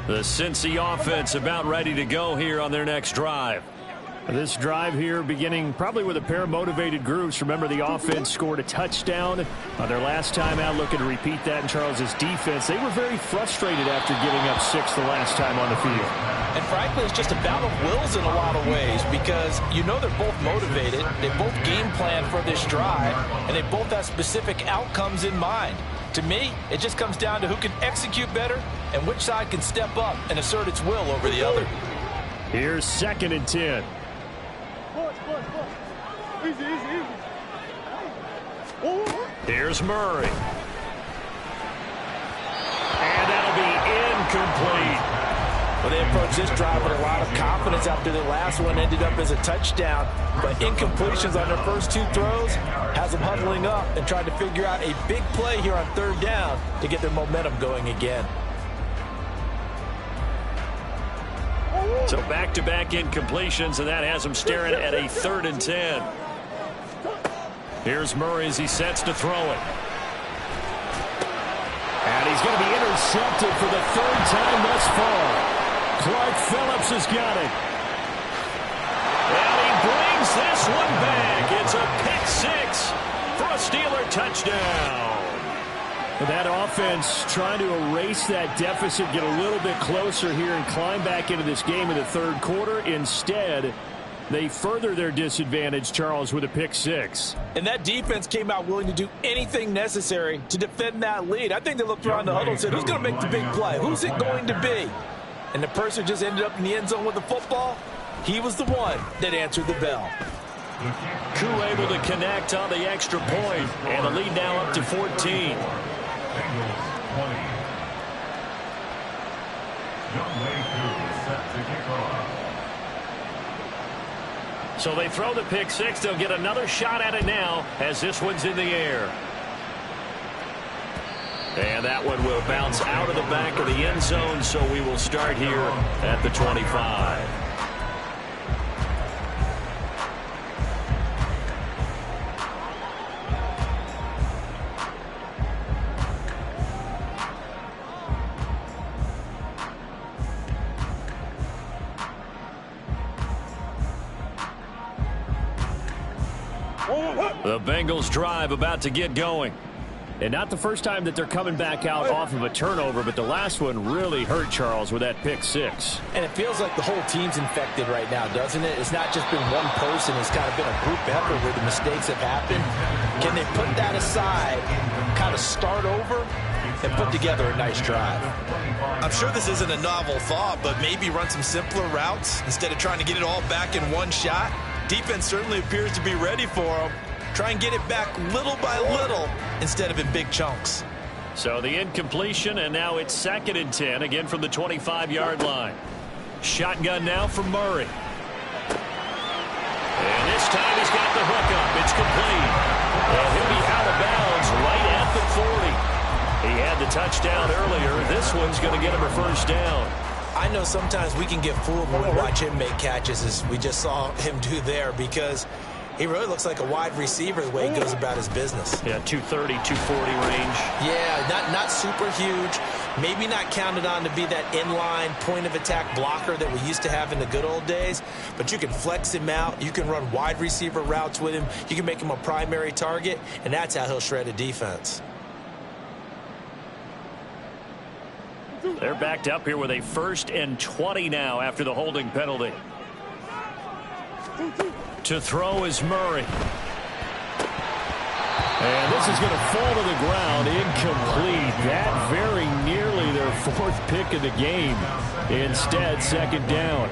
Speaker 1: The Cincy offense about ready to go here on their next drive.
Speaker 3: This drive here beginning probably with a pair of motivated groups. Remember, the offense scored a touchdown on their last time out, looking to repeat that in Charles's defense. They were very frustrated after giving up 6 the last time on the field.
Speaker 2: And frankly, it's just a battle of wills in a lot of ways because you know they're both motivated. They both game plan for this drive, and they both have specific outcomes in mind. To me, it just comes down to who can execute better and which side can step up and assert its will over the other.
Speaker 3: Here's 2nd and 10.
Speaker 5: Easy.
Speaker 1: Here's Murray. And that'll be incomplete.
Speaker 2: Well, they approached this drive with a lot of confidence after the last one ended up as a touchdown. But incompletions on their first 2 throws has them huddling up and trying to figure out a big play here on 3rd down to get their momentum going again.
Speaker 1: So back-to-back incompletions, and that has him staring at a 3rd and 10. Here's Murray as he sets to throw it.
Speaker 3: And he's going to be intercepted for the 3rd time thus far. Clark Phillips has got it.
Speaker 1: And he brings this one back. It's a pick 6 for a Steeler touchdown.
Speaker 3: That offense trying to erase that deficit, get a little bit closer here and climb back into this game in the 3rd quarter. Instead, they further their disadvantage, Charles, with a pick 6.
Speaker 2: And that defense came out willing to do anything necessary to defend that lead. I think they looked around the huddle and said, who's going to make the big play? Who's it going to be? And the person just ended up in the end zone with the football. He was the one that answered the bell.
Speaker 1: Koo able to connect on the extra point, and the lead now up to 14.
Speaker 4: Bengals 20. Youngway Koo set to kick off.
Speaker 1: So they throw the pick 6. They'll get another shot at it now as this one's in the air. And that one will bounce out of the back of the end zone, so we will start here at the 25. The Bengals drive about to get going.
Speaker 3: And not the first time that they're coming back out off of a turnover, but the last one really hurt, Charles, with that pick 6.
Speaker 2: And it feels like the whole team's infected right now, doesn't it? It's not just been one person. It's kind of been a group effort where the mistakes have happened. Can they put that aside, kind of start over, and put together a nice drive?
Speaker 6: I'm sure this isn't a novel thought, but maybe run some simpler routes instead of trying to get it all back in one shot. Defense certainly appears to be ready for them. Try and get it back little by little instead of in big chunks.
Speaker 1: So the incompletion, and now it's 2nd and 10, again from the 25-yard line. Shotgun now from Murray. And this time he's got the hook up. It's complete. And he'll be out of bounds right at the 40. He had the touchdown earlier. This one's going to get him a 1st down.
Speaker 2: I know sometimes we can get fooled when we watch him make catches, as we just saw him do there, because he really looks like a wide receiver the way he goes about his business.
Speaker 1: Yeah, 230, 240 range.
Speaker 2: Yeah, not super huge. Maybe not counted on to be that inline point-of-attack blocker that we used to have in the good old days. But you can flex him out. You can run wide receiver routes with him. You can make him a primary target, and that's how he'll shred a defense.
Speaker 1: They're backed up here with a 1st and 20 now after the holding penalty. To throw is Murray.
Speaker 3: And this is going to fall to the ground, incomplete. That very nearly their 4th pick of the game. Instead, 2nd down.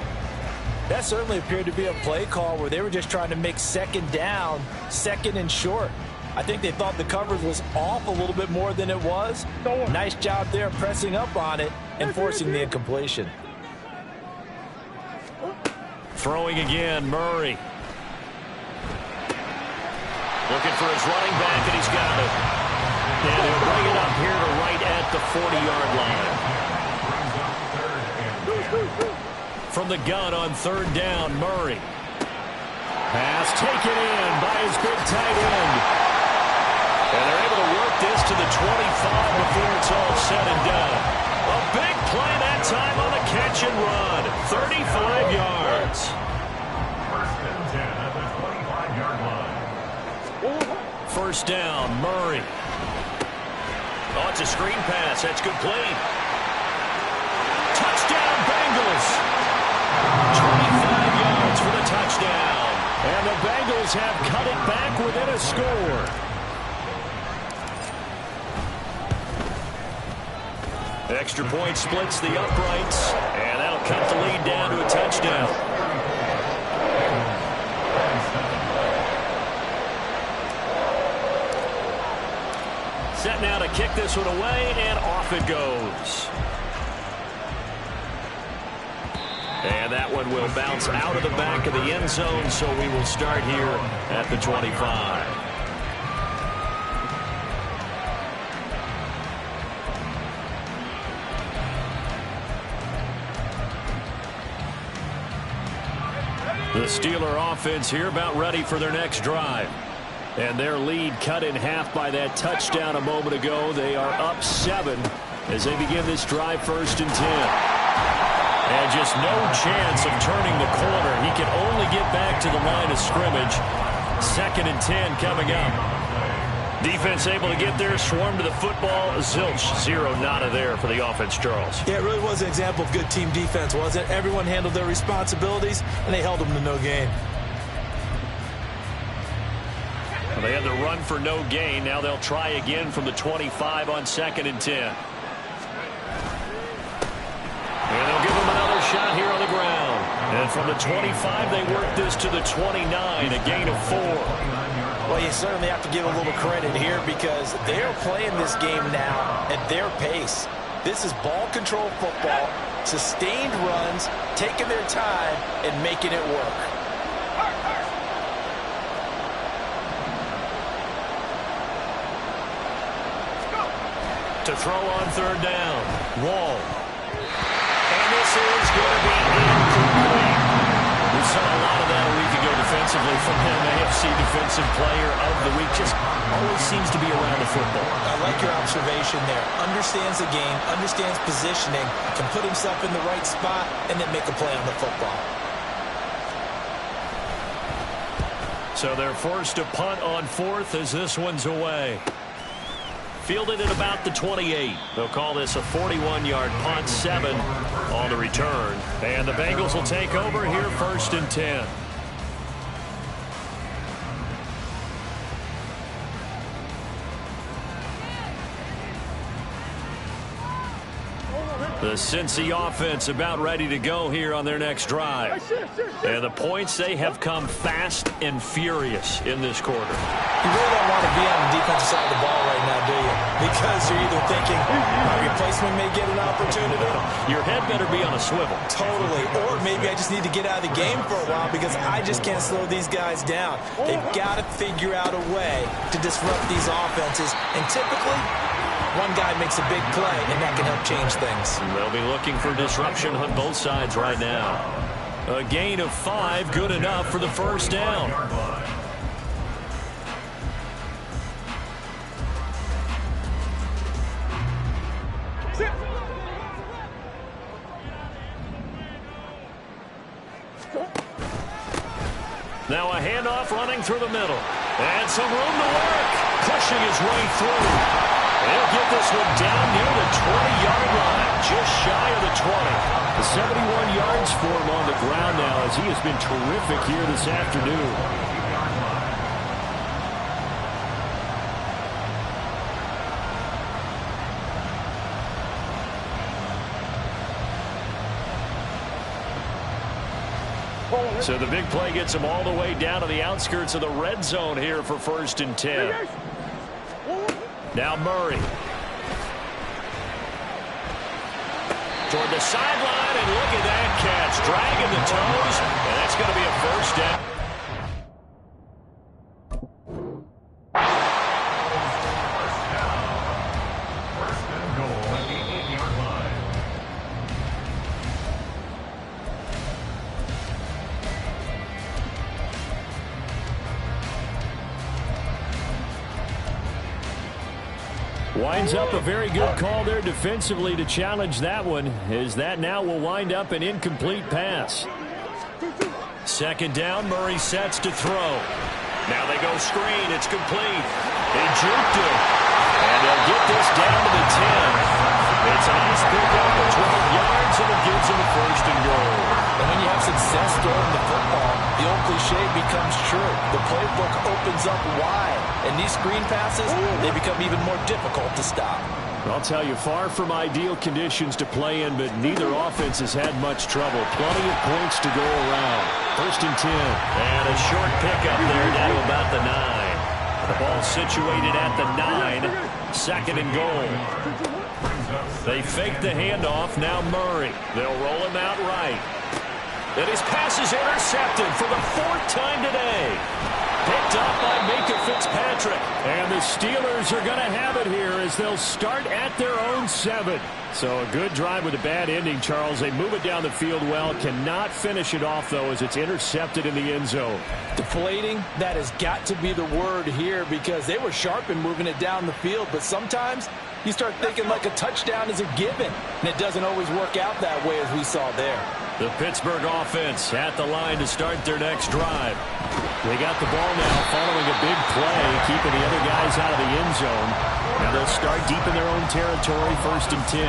Speaker 2: That certainly appeared to be a play call where they were just trying to make 2nd down, 2nd and short. I think they thought the coverage was off a little bit more than it was. Nice job there pressing up on it and forcing the incompletion.
Speaker 1: Throwing again, Murray. Looking for his running back, and he's got it. And he'll bring it up here to right at the 40-yard line. From the gun on third down, Murray. Pass taken in by his big tight end. And they're able to work this to the 25 before it's all said and done. A big play that time on the catch and run. 35 yards.
Speaker 4: First and 10 at the 25-yard line.
Speaker 1: First down, Murray. Oh, it's a screen pass. That's complete. Touchdown, Bengals. 25 yards for the touchdown.
Speaker 3: And the Bengals have cut it back within a score.
Speaker 1: Extra point splits the uprights, and that'll cut the lead down to a touchdown. Set now to kick this one away, and off it goes. And that one will bounce out of the back of the end zone, so we will start here at the 25. The Steeler offense here about ready for their next drive. And their lead cut in half by that touchdown a moment ago. They are up 7 as they begin this drive, first and 10. And just no chance of turning the corner. He can only get back to the line of scrimmage. Second and 10 coming up. Defense able to get there, swarm to the football. Zilch, 0 nada there for the offense, Charles.
Speaker 2: Yeah, it really was an example of good team defense, wasn't it? Everyone handled their responsibilities, and they held them to no gain.
Speaker 1: Well, they had the run for no gain. Now they'll try again from the 25 on second and 10. And they'll give him another shot here on the ground. And from the 25, they work this to the 29, a gain of 4.
Speaker 2: Well, you certainly have to give a little credit here because they're playing this game now at their pace. This is ball control football, sustained runs, taking their time, and making it work.
Speaker 1: To throw on third down, Wall. And this is going to be incomplete. We saw a lot of that a week ago defensively from him. AFC Defensive Player of the Week. Just always seems to be around the football.
Speaker 2: I like your observation there. Understands the game, understands positioning, can put himself in the right spot, and then make a play on the football.
Speaker 1: So they're forced to punt on fourth as this one's away. Fielded at about the 28. They'll call this a 41-yard punt, 7 on the return. And the Bengals will take over here first and 10. The Cincy offense about ready to go here on their next drive. And the points, they have come fast and furious in this quarter.
Speaker 2: You really don't want to be on the defensive side of the ball right now, do you? Because you're either thinking my replacement may get an opportunity.
Speaker 1: Your head better be on a swivel.
Speaker 2: Totally. Or maybe I just need to get out of the game for a while because I just can't slow these guys down. They've got to figure out a way to disrupt these offenses. And typically, one guy makes a big play, and that can help change things.
Speaker 1: They'll be looking for disruption on both sides right now. A gain of 5, good enough for the first down. Now a handoff running through the middle. And some room to work. Pushing his way through. They'll get this one down near the 20-yard line, just shy of the 20. 71 yards for him on the ground now as he has been terrific here this afternoon. So the big play gets him all the way down to the outskirts of the red zone here for first and 10. Now Murray. Toward the sideline, and look at that catch. Dragging the toes, and that's going to be a first down.
Speaker 4: First and goal at the 8-yard line.
Speaker 3: Winds up a very good call there defensively to challenge that one, as that now will wind up an incomplete pass.
Speaker 1: Second down, Murray sets to throw. Now they go screen. It's complete. They juked him. And they'll get this down to the 10. It's a nice pickup of 12 yards, and it gives them a first and goal.
Speaker 2: And when you have success throwing the football, the old cliche becomes true. The playbook opens up wide, and these screen passes, they become even more difficult to stop.
Speaker 3: I'll tell you, far from ideal conditions to play in, but neither offense has had much trouble. Plenty of points to go around. First and 10.
Speaker 1: And a short pickup there down to about the 9. The ball situated at the 9. Second and goal. They fake the handoff. Now Murray. They'll roll him out right. And his pass is intercepted for the 4th time today. Picked up by Minka Fitzpatrick.
Speaker 3: And the Steelers are going to have it here as they'll start at their own 7. So a good drive with a bad ending, Charles. They move it down the field well. Cannot finish it off, though, as it's intercepted in the end zone.
Speaker 2: Deflating, that has got to be the word here, because they were sharp in moving it down the field. But sometimes you start thinking like a touchdown is a given. And it doesn't always work out that way, as we saw there.
Speaker 1: The Pittsburgh offense at the line to start their next drive.
Speaker 3: They got the ball now following a big play, keeping the other guys out of the end zone. Now they'll start deep in their own territory, first and 10.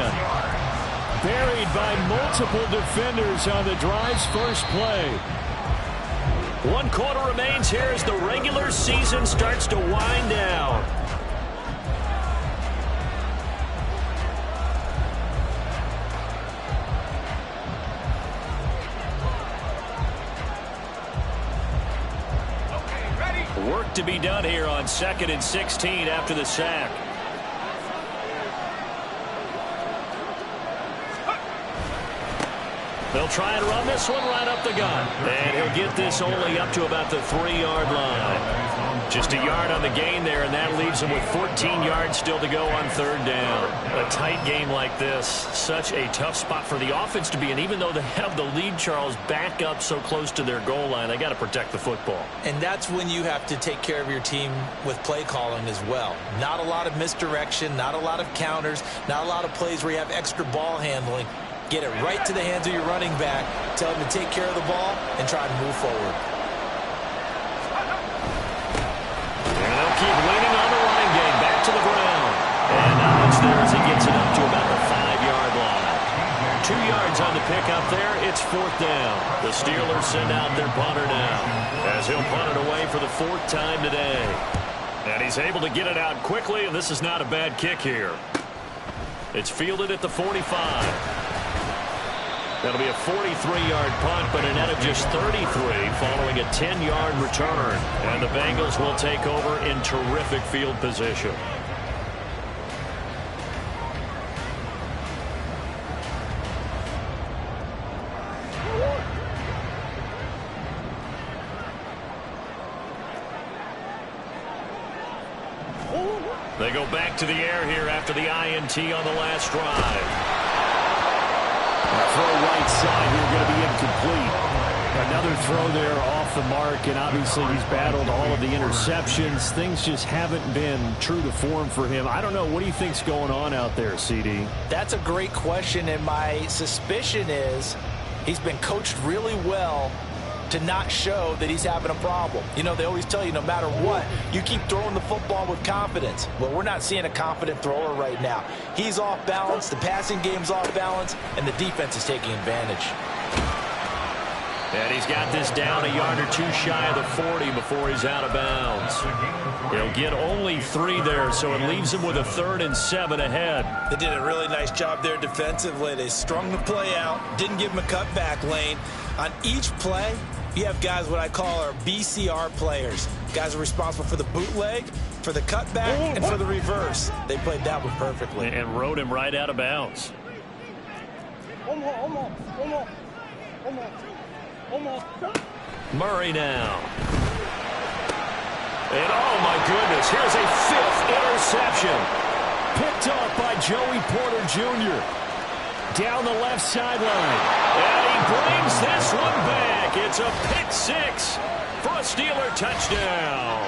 Speaker 3: Buried by multiple defenders on the drive's first play.
Speaker 1: 1 quarter remains here as the regular season starts to wind down. Work to be done here on 2nd and 16 after the sack. They'll try and run this one right up the gut. And he'll get this only up to about the 3-yard line. Just a yard on the gain there, and that leaves him with 14 yards still to go on 3rd down. A tight game like this, such a tough spot for the offense to be in. Even though they have the lead, Charles, back up so close to their goal line, they got to protect the football.
Speaker 2: And that's when you have to take care of your team with play calling as well. Not a lot of misdirection, not a lot of counters, not a lot of plays where you have extra ball handling. Get it right to the hands of your running back, tell him to take care of the ball, and try to move forward.
Speaker 1: And they'll keep leaning on the running game back to the ground. And now it's there as he gets it up to about the 5-yard line. 2 yards on the pickup there. It's 4th down. The Steelers send out their punter now, as he'll punt it away for the 4th time today. And he's able to get it out quickly, and this is not a bad kick here. It's fielded at the 45. That'll be a 43-yard punt, but a net of just 33 following a 10-yard return. And the Bengals will take over in terrific field position. They go back to the air here after the INT on the last drive.
Speaker 3: Throw right side here going to be incomplete. Another throw there off the mark, and obviously he's battled all of the interceptions. Things just haven't been true to form for him. I don't know. What do you think's going on out there, CD?
Speaker 2: That's a great question, and my suspicion is he's been coached really well to not show that he's having a problem. You know, they always tell you no matter what, you keep throwing the football with confidence. Well, we're not seeing a confident thrower right now. He's off balance, the passing game's off balance, and the defense is taking advantage.
Speaker 1: And he's got this down a yard or two shy of the 40 before he's out of bounds. He'll get only 3 there, so it leaves him with a 3rd and 7 ahead.
Speaker 6: They did a really nice job there defensively. They strung the play out, didn't give him a cutback lane. On each play, you have guys what I call our BCR players.
Speaker 2: Guys are responsible for the bootleg, for the cutback, and for the reverse. They played that one perfectly.
Speaker 1: And rode him right out of bounds. Murray now. And oh my goodness, here's a 5th interception.
Speaker 3: Picked up by Joey Porter Jr. Down the left sideline.
Speaker 1: And he brings this one back. It's a pick 6 for a Steeler touchdown.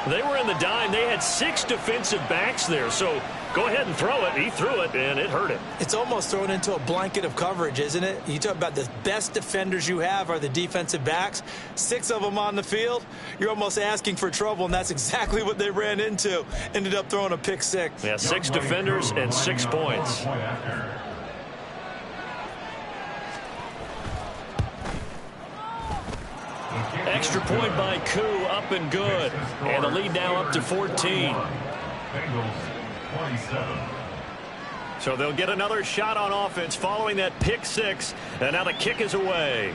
Speaker 1: They were in the dime. They had 6 defensive backs there. So go ahead and throw it. He threw it, and it hurt him.
Speaker 2: It's almost thrown into a blanket of coverage, isn't it? You talk about the best defenders you have are the defensive backs. 6 of them on the field. You're almost asking for trouble, and that's exactly what they ran into. Ended up throwing a pick 6.
Speaker 1: Yeah, 6 defenders and 6 points. Extra point by Koo, up and good. And the lead now up to 14. So they'll get another shot on offense following that pick 6. And now the kick is away.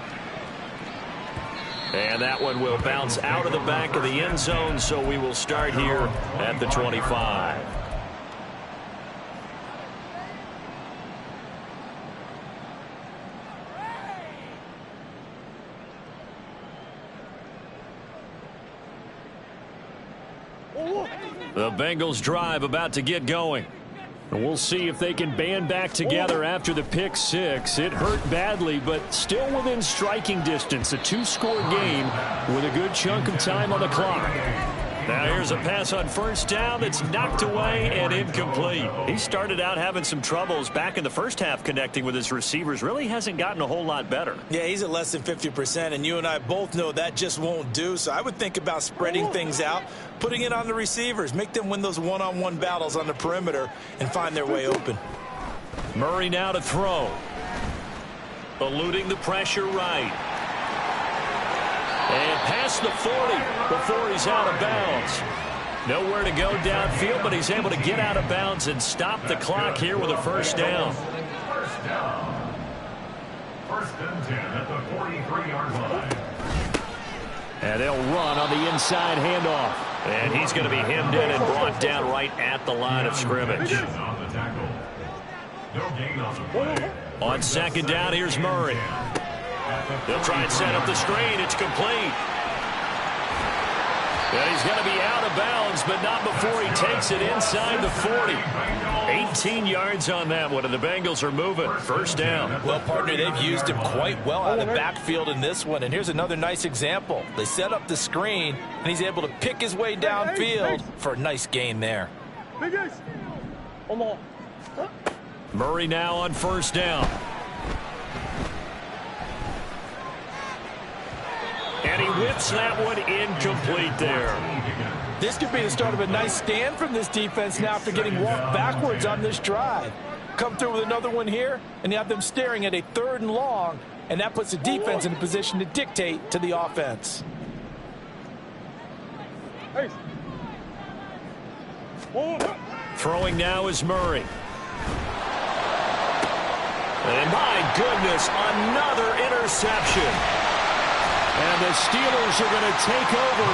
Speaker 1: And that one will bounce out of the back of the end zone, so we will start here at the 25. The Bengals drive about to get going.
Speaker 3: And we'll see if they can band back together after the pick 6. It hurt badly, but still within striking distance. A 2-score game with a good chunk of time on the clock.
Speaker 1: Now here's a pass on first down that's knocked away and incomplete. He started out having some troubles back in the first half connecting with his receivers. Really hasn't gotten a whole lot better.
Speaker 2: Yeah, he's at less than 50%, and you and I both know that just won't do. So I would think about spreading things out, putting it on the receivers, make them win those one-on-one battles on the perimeter and find their way open.
Speaker 1: Murray now to throw. Eluding the pressure right. And past the 40 before he's out of bounds. Nowhere to go downfield, but he's able to get out of bounds and stop the clock here with a first down.
Speaker 4: First down. 1st and 10 at the 43-yard line.
Speaker 3: And they'll run on the inside handoff.
Speaker 1: And he's going to be hemmed in and brought down right at the line of scrimmage.
Speaker 4: On the tackle. No gain on the play.
Speaker 1: On 2nd down, here's Murray. They'll try and set up the screen. It's complete. And he's going to be out of bounds, but not before he takes it inside the 40. 18 yards on that one, and the Bengals are moving. First down.
Speaker 2: Well, partner, they've used him quite well out of the backfield in this one. And here's another nice example. They set up the screen, and he's able to pick his way downfield for a nice gain there.
Speaker 1: Murray now on first down. And he whips that one incomplete there.
Speaker 2: This could be the start of a nice stand from this defense now after getting walked backwards on this drive. Come through with another one here, and you have them staring at a 3rd and long, and that puts the defense in a position to dictate to the offense.
Speaker 1: Throwing now is Murray. And my goodness, another interception.
Speaker 3: And the Steelers are going to take over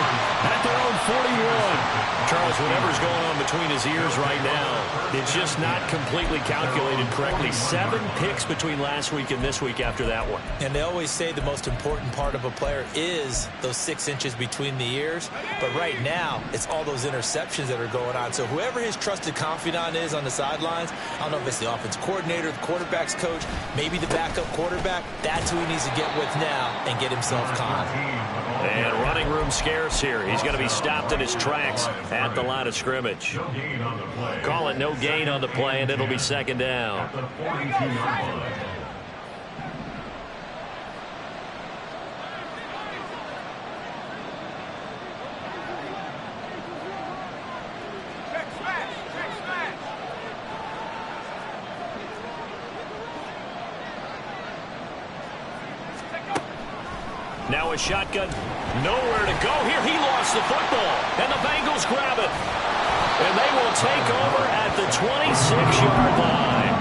Speaker 3: at their own 41.
Speaker 1: Charles, whatever's going on between his ears right now, it's just not completely calculated correctly. 7 picks between last week and this week after that one.
Speaker 2: And they always say the most important part of a player is those 6 inches between the ears. But right now, it's all those interceptions that are going on. So whoever his trusted confidant is on the sidelines, I don't know if it's the offense coordinator, the quarterback's coach, maybe the backup quarterback, that's who he needs to get with now and get himself calm.
Speaker 1: And running room scarce here. He's going to be stopped in his tracks at the line of scrimmage. Call it no gain on the play, and it'll be 2nd down. Now a shotgun, nowhere to go here. He lost the football, and the Bengals grab it. And they will take over at the 26-yard line.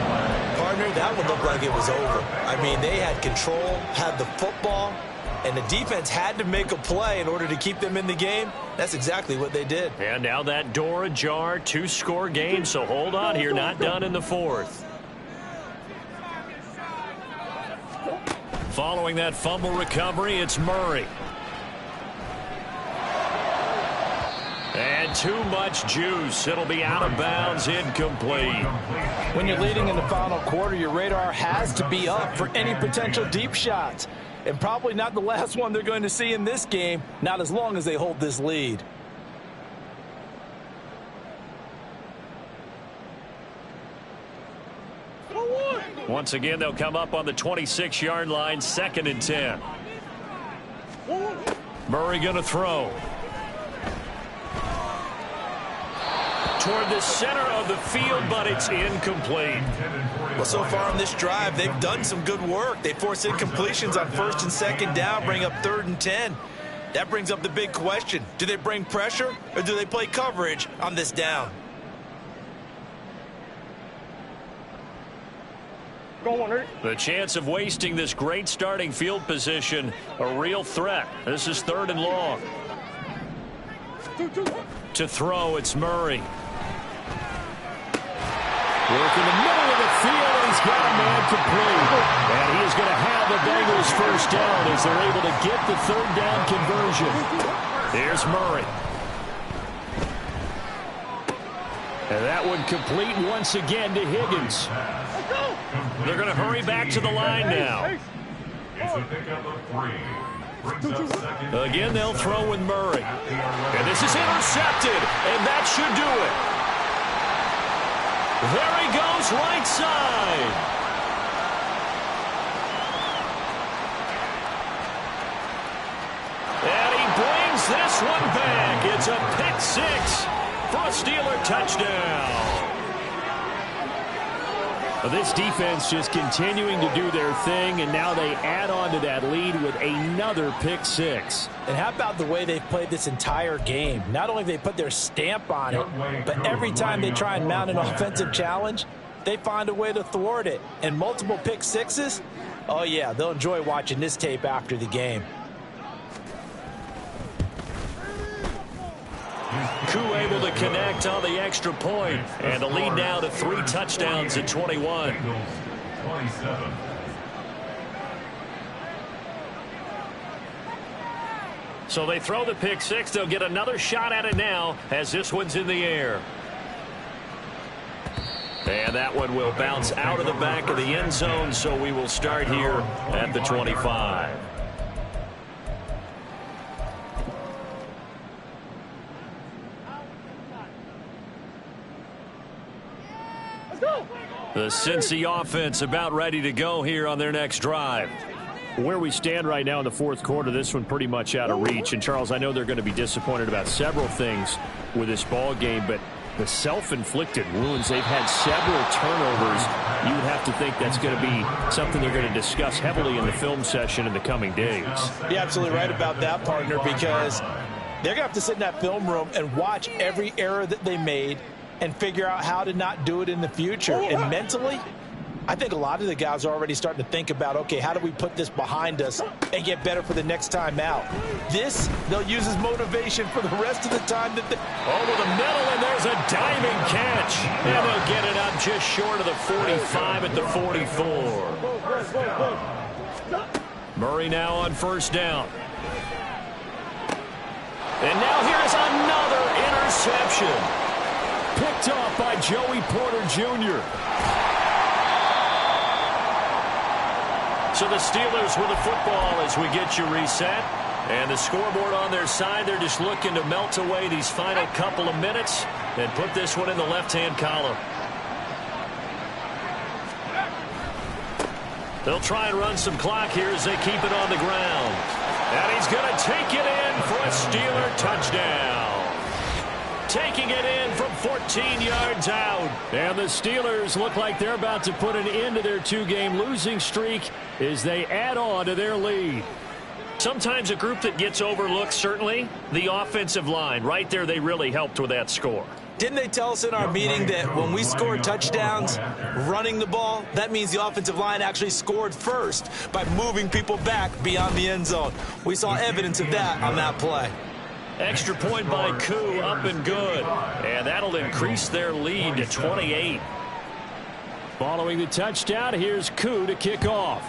Speaker 2: Partner, that one looked like it was over. I mean, they had control, had the football,
Speaker 6: and the defense had to make a play in order to keep them in the game. That's exactly what they did.
Speaker 1: And now that door ajar, 2-score game, so hold on here, not done in the fourth. Following that fumble recovery, it's Murray. And too much juice. It'll be out of bounds, incomplete.
Speaker 2: When you're leading in the final quarter, your radar has to be up for any potential deep shots. And probably not the last one they're going to see in this game, not as long as they hold this lead.
Speaker 1: Once again, they'll come up on the 26-yard line, 2nd and 10. Murray going to throw. Toward the center of the field, but it's incomplete.
Speaker 6: Well, so far on this drive, they've done some good work. They force incompletions on 1st and 2nd down, bring up 3rd and 10. That brings up the big question. Do they bring pressure or do they play coverage on this down?
Speaker 1: The chance of wasting this great starting field position, a real threat. This is 3rd and long. To throw, it's Murray.
Speaker 3: Work in the middle of the field, and he's got a man complete. And he is going to have the Bengals first down as they're able to get the 3rd down conversion.
Speaker 1: Here's Murray.
Speaker 3: And that one complete once again to Higgins.
Speaker 1: They're going to hurry back to the line now.
Speaker 4: It's a pickup of 3.
Speaker 1: Again, they'll throw with Murray. And this is intercepted, and that should do it. There he goes, right side. And he brings this one back. It's a pick 6 for a Steeler touchdown.
Speaker 3: This defense just continuing to do their thing, and now they add on to that lead with another pick 6.
Speaker 2: And how about the way they've played this entire game? Not only have they put their stamp on it, but every time they try and mount an offensive challenge, they find a way to thwart it. And multiple pick 6s, oh yeah, they'll enjoy watching this tape after the game.
Speaker 1: Koo able to connect on the extra point, and the lead now to 3 touchdowns at 21.
Speaker 4: 27.
Speaker 1: So they throw the pick 6. They'll get another shot at it now as this one's in the air. And that one will bounce out of the back of the end zone, so we will start here at the 25. The Cincy offense about ready to go here on their next drive.
Speaker 3: Where we stand right now in the 4th quarter, this one pretty much out of reach. And, Charles, I know they're going to be disappointed about several things with this ball game, but the self-inflicted wounds, they've had several turnovers. You would have to think that's going to be something they're going to discuss heavily in the film session in the coming days.
Speaker 2: You're absolutely right about that, partner, because they're going to have to sit in that film room and watch every error that they made and figure out how to not do it in the future. And mentally, I think a lot of the guys are already starting to think about, okay, how do we put this behind us and get better for the next time out? This, they'll use as motivation for the rest of the time that they...
Speaker 1: Over the middle, and there's a diving catch. And they'll get it up just short of the 45 at the 44. Murray now on 1st down. And now here's another interception.
Speaker 3: Picked off by Joey Porter Jr.
Speaker 1: So the Steelers with the football as we get you reset. And the scoreboard on their side, they're just looking to melt away these final couple of minutes and put this one in the left-hand column. They'll try and run some clock here as they keep it on the ground. And he's going to take it in for a Steeler touchdown. Taking it in from 14 yards out.
Speaker 3: And the Steelers look like they're about to put an end to their 2-game losing streak as they add on to their lead.
Speaker 1: Sometimes a group that gets overlooked, certainly, the offensive line. Right there, they really helped with that score.
Speaker 6: Didn't they tell us in our meeting that when we score touchdowns running the ball, that means the offensive line actually scored first by moving people back beyond the end zone? We saw evidence of that on that play.
Speaker 1: Extra point by Koo, up and good. And that'll increase their lead to 28.
Speaker 3: Following the touchdown, here's Koo to kick off.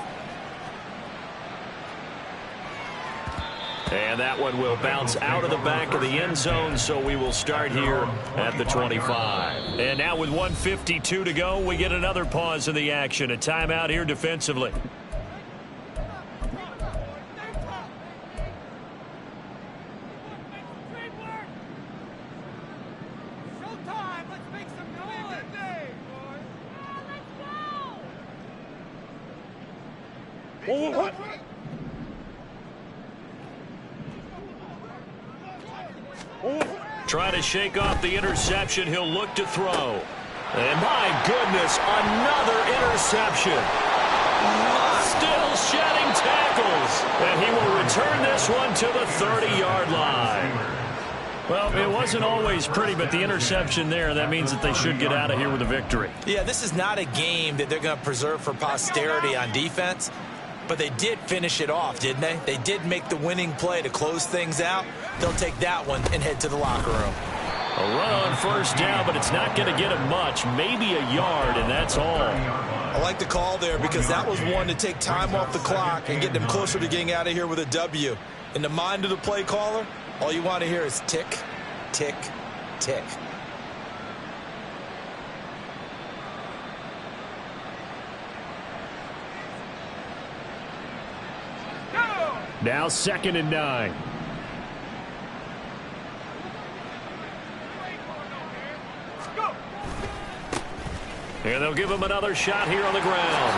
Speaker 1: And that one will bounce out of the back of the end zone, so we will start here at the 25. And now with 1:52 to go, we get another pause in the action. A timeout here defensively. Trying to shake off the interception. He'll look to throw. And my goodness, another interception. Still shedding tackles. And he will return this one to the 30-yard line. Well, it wasn't always pretty, but the interception there, that means that they should get out of here with a victory.
Speaker 6: Yeah, this is not a game that they're going to preserve for posterity on defense. But they did finish it off, didn't they? They did make the winning play to close things out. They'll take that one and head to the locker room.
Speaker 1: A run on first down, but it's not going to get him much. Maybe a yard, and that's all.
Speaker 6: I like the call there because that was one to take time off the clock and get them closer to getting out of here with a W. In the mind of the play caller, all you want to hear is tick, tick, tick.
Speaker 3: Now 2nd and 9.
Speaker 1: And they'll give him another shot here on the ground.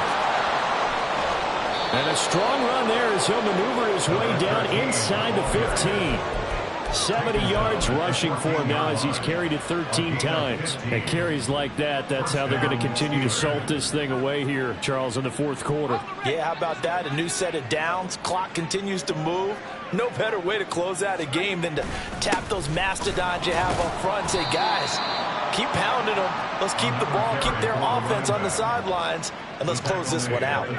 Speaker 3: And a strong run there as he'll maneuver his way down inside the 15. 70 yards rushing for him now as he's carried it 13 times. And carries like that, that's how they're going to continue to salt this thing away here, Charles, in the 4th quarter.
Speaker 2: Yeah, how about that? A new set of downs. Clock continues to move. No better way to close out a game than to tap those mastodons you have up front and say, guys, keep pounding them. Let's keep the ball, keep their offense on the sidelines, and let's close this one out.
Speaker 4: 2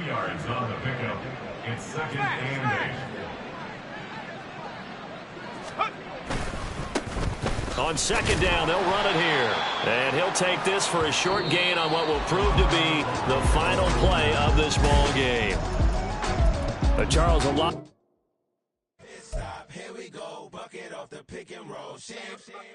Speaker 4: yards on the pickup. It's 2nd and 8.
Speaker 1: On 2nd down, they'll run it here. And he'll take this for a short gain on what will prove to be the final play of this ball game.
Speaker 3: Charles, a lot.
Speaker 7: Here we go, bucket off the pick and roll.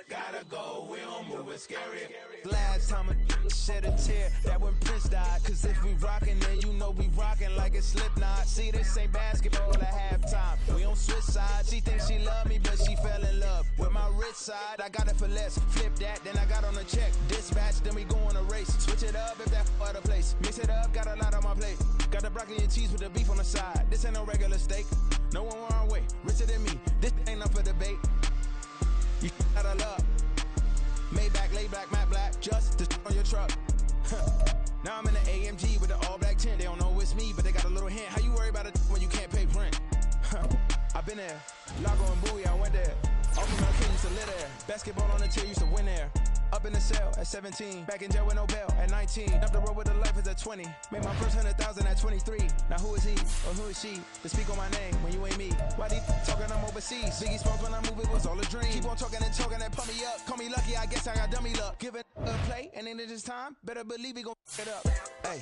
Speaker 7: Gotta go, we don't move it scary. Last time a shed a tear, that when Prince died. Cause if we rockin', then you know we rockin' like a Slipknot. See, this ain't basketball at halftime. We on switch sides. She thinks she love me, but she fell in love with my rich side. I got it for less. Flip that, then I got on a check. Dispatch, then we go on a race. Switch it up if that other place. Mix it up, got a lot on my plate. Got the broccoli and cheese with the beef on the side. This ain't no regular steak. No one wrong way. Richer than me. This ain't up for debate. You gotta love. Maybach, lay back, matte black. Just to on your truck. Now I'm in the AMG with the all black tint. They don't know it's me, but they got a little hint. How you worry about it when you can't pay rent? I've been there. Lago and Bowie, I went there. Off of my kid used to live there. Basketball on the tier used to win there. Up in the cell at 17. Back in jail with no bail at 19. Up the road with the life is at 20. Made my first 100,000 at 23. Now who is he or who is she to speak on my name when you ain't me? Why they talking I'm overseas? Biggie Smalls when I move it was all a dream. Keep on talking and choking and pump me up. Call me lucky, I guess I got dummy luck. Give it a play and then it is time. Better believe we gon' it up. Hey.